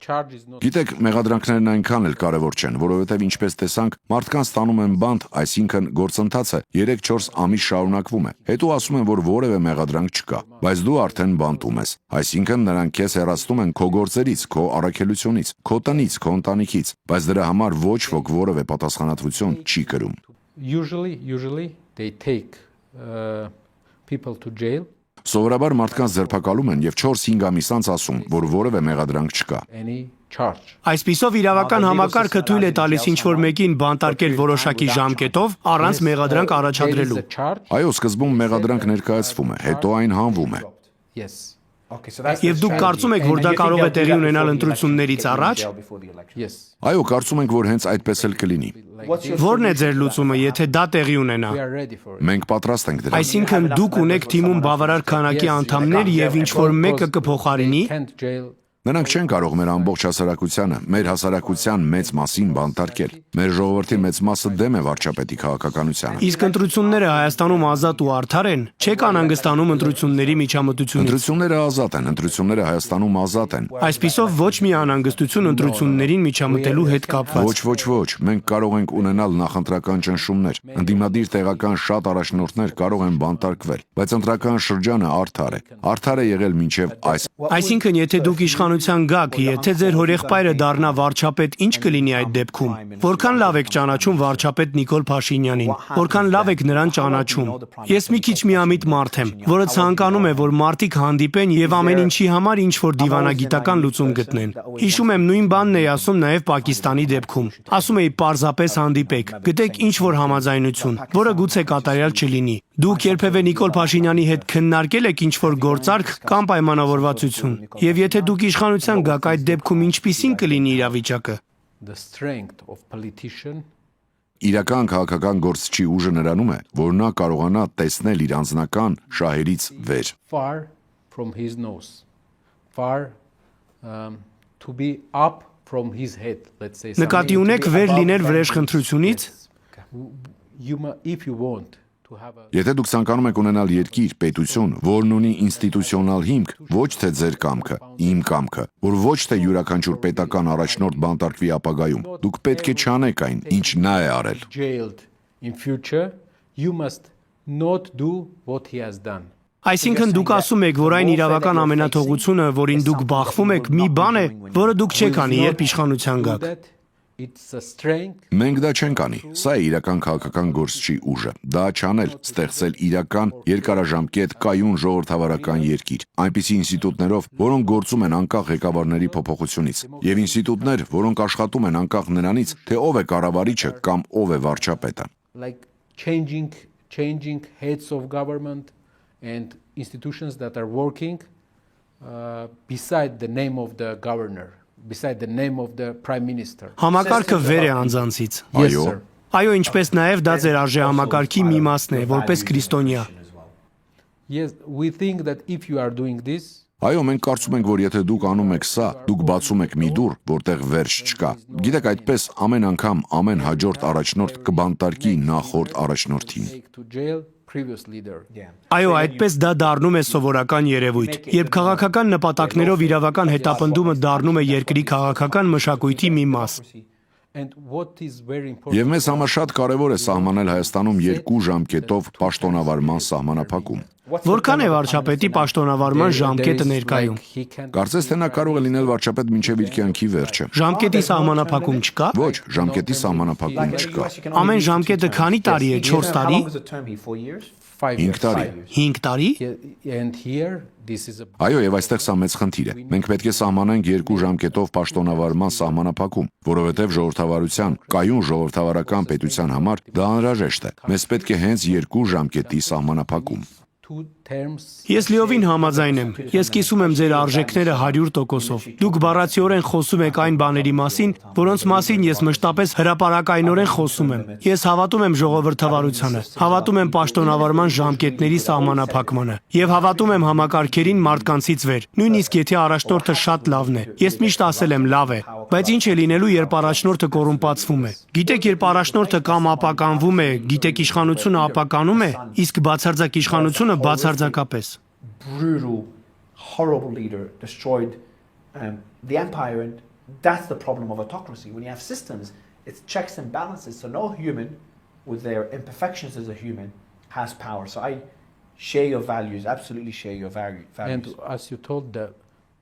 charge is not Գիտեք, մեղադրանքներն այնքան էլ կարևոր չեն, որովհետև ինչպես տեսանք, մարդկանց ստանում են բանտ, այսինքն գործընթացը 3-4 ամիս շարունակվում է։ Հետո ասում են, որ որևէ մեղադրանք չկա, բայց դու արդեն բանտում ես։ Այսինքն նրանք քեզ հեռացնում են քո գործերից, քո առաքելությունից, քո տնից, քո ընտանիքից, բայց դրա համար ոչ ոք որևէ պատասխանատվություն չի կրում։ usually they take people to jail Սովորաբար մարդկանց ձերբակալում են եւ 4-5 ամիս անց ասում, որ որևէ մեղադրանք չկա։ any charge. Այսպիսով իրավական համակարգը թույլ է տալիս ինչ-որ մեկին բանտարկել որոշակի ժամկետով առանց մեղադրանք առաջադրելու։ There is a charge. Այո, սկզբում մեղադրանք ներկայացվում է, հետո այն հանվում է։ Yes. Okay, so that's Եվ դուք կարծում եք, որ դա կարող է տեղի ունենալ ընտրություններից առաջ։ Yes. Այո, կարծում ենք, որ հենց այդպես էլ կլինի։ Ո՞րն է ձեր լուծումը, եթե դա տեղի ունենա։ We are ready for it. Մենք պատրաստ ենք դրան։ Այսինքն դուք ունեք թիմում բավարար քանակի անդամներ եւ ինչ որ մեկը կփոխարինի։ Can't jail. Նրանք չեն կարող մեր ամբողջ հասարակությանը, մեր հասարակության մեծ մասին բանտարկել։ Մեր ժողովրդի մեծ մասը դեմ է վարչապետի քաղաքականությանը։ Իսկ ընտրությունները Հայաստանում ազատ ու արդար են։ Չեք անհանգստանում ընտրությունների միջամտությունից։ Ընտրությունները ազատ են, ընտրությունները Հայաստանում ազատ են։ Այսպիսով ոչ մի անհանգստություն ընտրություններին միջամտելու հետ կապված։ Ոչ, մենք կարող ենք ունենալ նախընտրական ճնշումներ։ Ընդդիմադիր տեղական շատ առաջնորդներ կարող են բանտարկվել, բայց ընտրական շրջանը արդար է։ Արդար է եղել մինչև այս։ Այսինքն եթե դուք իշխանության գաք, եթե ձեր հորեղբայրը դառնա վարչապետ, ինչ կլինի այդ դեպքում։ Որքան լավ եք ճանաչում վարչապետ Նիկոլ Փաշինյանին, որքան լավ եք նրան ճանաչում։ Ես մի քիչ միամիտ մարդ եմ, որը ցանկանում է, որ մարդիկ հանդիպեն եւ ամեն ինչի համար ինչ որ դիվանագիտական լուծում գտնեն։ Հիշում եմ նույն բանն էի ասում նաեւ Պակիստանի դեպքում։ Ասում էի պարզապես հանդիպեք, գտեք ինչ որ համաձայնություն, որը գուցե կատարյալ չլինի։ Դուք երբևէ Նիկոլ Փաշինյանի հետ քննարկել եք ինչ որ գործարք կամ պայմանավորվածություն։ Եվ եթե դուք իշխանության գաք, այդ դեպքում ինչպիսին կլինի իրավիճակը։ The strength of politician Իրական քաղաքական գործչի ուժը նրանում է, որ նա կարողանա տեսնել իր անձնական շահերից վեր։ far from his nose, far to be up from his head, let's say. Նկատի ունեք վեր լինել վրեժխնդրությունից։ If you want to have a Եթե դուք ցանկանում եք ունենալ երկիր, պետություն, որն ունի ինստիտուցիոնալ հիմք, ոչ թե ձեր կամքը, իմ կամքը, որ ոչ թե յուրաքանչյուր պետական առաջնորդ բանտարկվի ապագայում, դուք պետք է չանեք այն, ինչ նա է արել։ jailed in future, you must not do what he has done. Այսինքն դուք ասում եք, որ այն իրավական ամենաթողությունը, որին դուք բախվում եք, մի բան է, որը դուք չեք անի, երբ իշխանության գաք։ That it's a strength. Մենք դա չենք անի։ Սա է իրական քաղաքական գործչի ուժը։ Դա չանել, ստեղծել իրական, երկարաժամկետ, կայուն ժողովրդավարական երկիր, այնպիսի ինստիտուտներով, որոնք գործում են անկախ ղեկավարների փոփոխությունից, եւ ինստիտուտներ, որոնք աշխատում են անկախ նրանից, թե ով է կառավարիչը կամ ով է վարչապետը։ Like changing heads of government and institutions that are working beside the name of the governor, beside the name of the prime minister. Համակարգը վեր է անձանցից։ Yes, Այո, sir. Այո, ինչպես նաև դա ձեր արժեհամակարգի մի մասն է, որպես քրիստոնյա։ Yes, we think that if you are doing this, Այո, մենք կարծում ենք, որ եթե դուք անում եք սա, դուք բացում եք մի դուռ, որտեղ վերջ չկա։ Գիտեք, այդպես ամեն անգամ ամեն հաջորդ առաջնորդ կբանտարկի նախորդ առաջնորդին։ take to jail previous leader. Այո, այդպես դա դառնում է սովորական երևույթ, երբ քաղաքական նպատակներով իրավական հետապնդումը դառնում է երկրի քաղաքական մշակույթի մի մաս։ And what is very important. Եվ մեզ համար շատ կարևոր է սահմանել Հայաստանում 2 ժամկետով պաշտոնավարման սահմանափակում։ Որքան է վարչապետի պաշտոնավարման ժամկետը ներկայում։ Կարծես թե նա կարող է լինել վարչապետ մինչև իր կյանքի վերջը։ Ժամկետի սահմանափակում չկա։ Ոչ, ժամկետի սահմանափակում չկա։ Ամեն ժամկետը քանի տարի է, 4 տարի, 5 տարի։ 5 տարի։ And here this is a Այո, եւ այստեղ սա մեծ խնդիր է։ Մենք պետք է սահմանենք 2 ժամկետով պաշտոնավարման սահմանափակում, որովհետեւ ժողովրդավարության, կայուն ժողովրդավարական պետության համար դա անհրաժեշտ է։ Մեզ պետք է հենց 2 ժամկետի սահմանափակում։ 2 terms. Ես լիովին համաձայն եմ։ Ես կիսում եմ ձեր արժեքները 100%-ով։ Դուք բառացիորեն խոսում եք այն բաների մասին, որոնց մասին ես մշտապես հրապարակայնորեն խոսում եմ։ Ես հավատում եմ ժողովրդավարությանը, հավատում եմ պաշտոնավարման ժամկետների սահմանափակմանը եւ հավատում եմ համակարգերին մարդկանցից վեր։ Նույնիսկ եթե առաջնորդը շատ լավն է։ Ես միշտ ասել եմ լավ է, բայց ինչ է լինելու, երբ առաջնորդը կոռումպացվում է։ Գիտեք, երբ առաջնորդը կամ ապականվում է, գիտեք, իշխանությունը ապականում է, իսկ բացարձակ իշխանությունը բացարձակապես։ Brutal, horrible leader destroyed the empire, and that's the problem of autocracy. When you have systems, it's checks and balances. So no human, with their imperfections as a human, has power. So I share your values, absolutely share your values. And as you told, the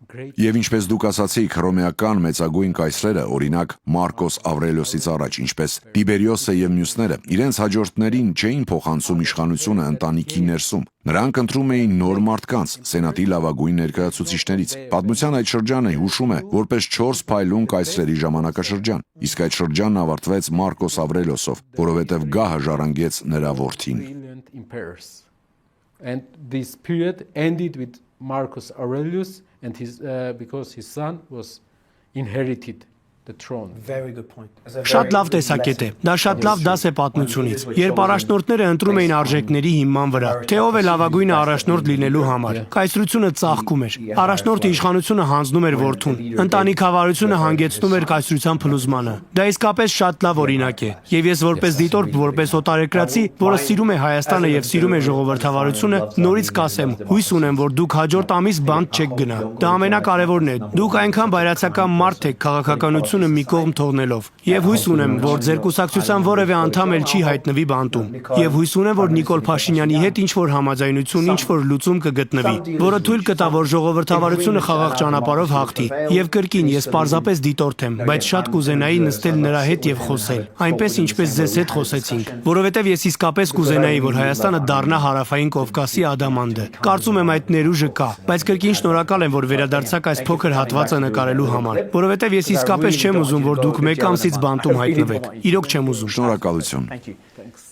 great Եվ ինչպես դուք ասացիք, հռոմեական մեծագույն կայսրերը, օրինակ Մարկոս Ավրելիոսից առաջ, ինչպես Տիբերիոսը եւ մյուսները, իրենց հաջորդներին չէին փոխանցում իշխանությունը ընտանիքի ներսում։ Նրանք ընտրում էին նոր մարդկանց, սենատի լավագույն ներկայացուցիչներից։ Պատմության այդ շրջանը հուշում է որպես 4 փայլուն կայսրերի ժամանակաշրջան։ Իսկ այդ շրջանն ավարտվեց Մարկոս Ավրելիոսով, որովհետև գահը ժառանգեց նրա որդին։ brilliant emperors. And this period ended with Marcus Aurelius and his because his son was inherited the throne. Very good point. Շատ լավ տեսակետ է։ Դա շատ լավ դաս է պատմությունից։ Երբ առաջնորդները ընտրում էին արժեքների հիման վրա, թե ով է լավագույնը առաջնորդ լինելու համար։ Կայսրությունը ծաղկում էր։ Առաջնորդը իշխանությունը հանձնում էր որդուն։ Ընտանիքավարությունը հանգեցնում էր կայսրության փլուզմանը։ Դա իսկապես շատ լավ օրինակ է։ Եվ ես որպես դիտորդ, որպես օտարերկրացի, որը սիրում է Հայաստանը եւ սիրում է ժողովրդավարությունը, նորից կասեմ, հույս ունեմ, որ դուք հաջորդ ամիս բանտ չեք գնա։ Դա ամենակարևորն է։ Դուք այնքան բայրացական մարդ եք քաղաքականությունը մի կողմ թողնելով։ Եվ հույս ունեմ, որ ձեր կուսակցության որևէ անդամ էլ չի հայտնվի բանտում։ Եվ հույս ունեմ, որ Նիկոլ Փաշինյանի հետ ինչ-որ համաձայնություն, ինչ-որ լուծում կգտնվի, որը թույլ կտա, որ ժողովրդավարությունը խաղաղ ճանապարհով հաղթի։ Եվ կրկին, ես պարզապես դիտորդ եմ, բայց շատ կուզենայի նստել նրա հետ եւ խոսել, այնպես ինչպես ձեզ հետ խոսեցինք, որովհետեւ ես իսկապես կուզենայի, որ Հայաստանը դառնա հարավային Կովկասի ադամանդը։ Կարծում եմ այդ ներուժը կա, բայց կրկին շնորհակալ եմ, որ վերադարձաք այս փոքր հատվածը նկարելու համար, որովհետեւ ես իսկապես չեմ ուզում, որ դուք մեկ ամսից բանտում հայտնվեք։ Իրոք չեմ ուզում։ Շնորհակալություն։ Thank you.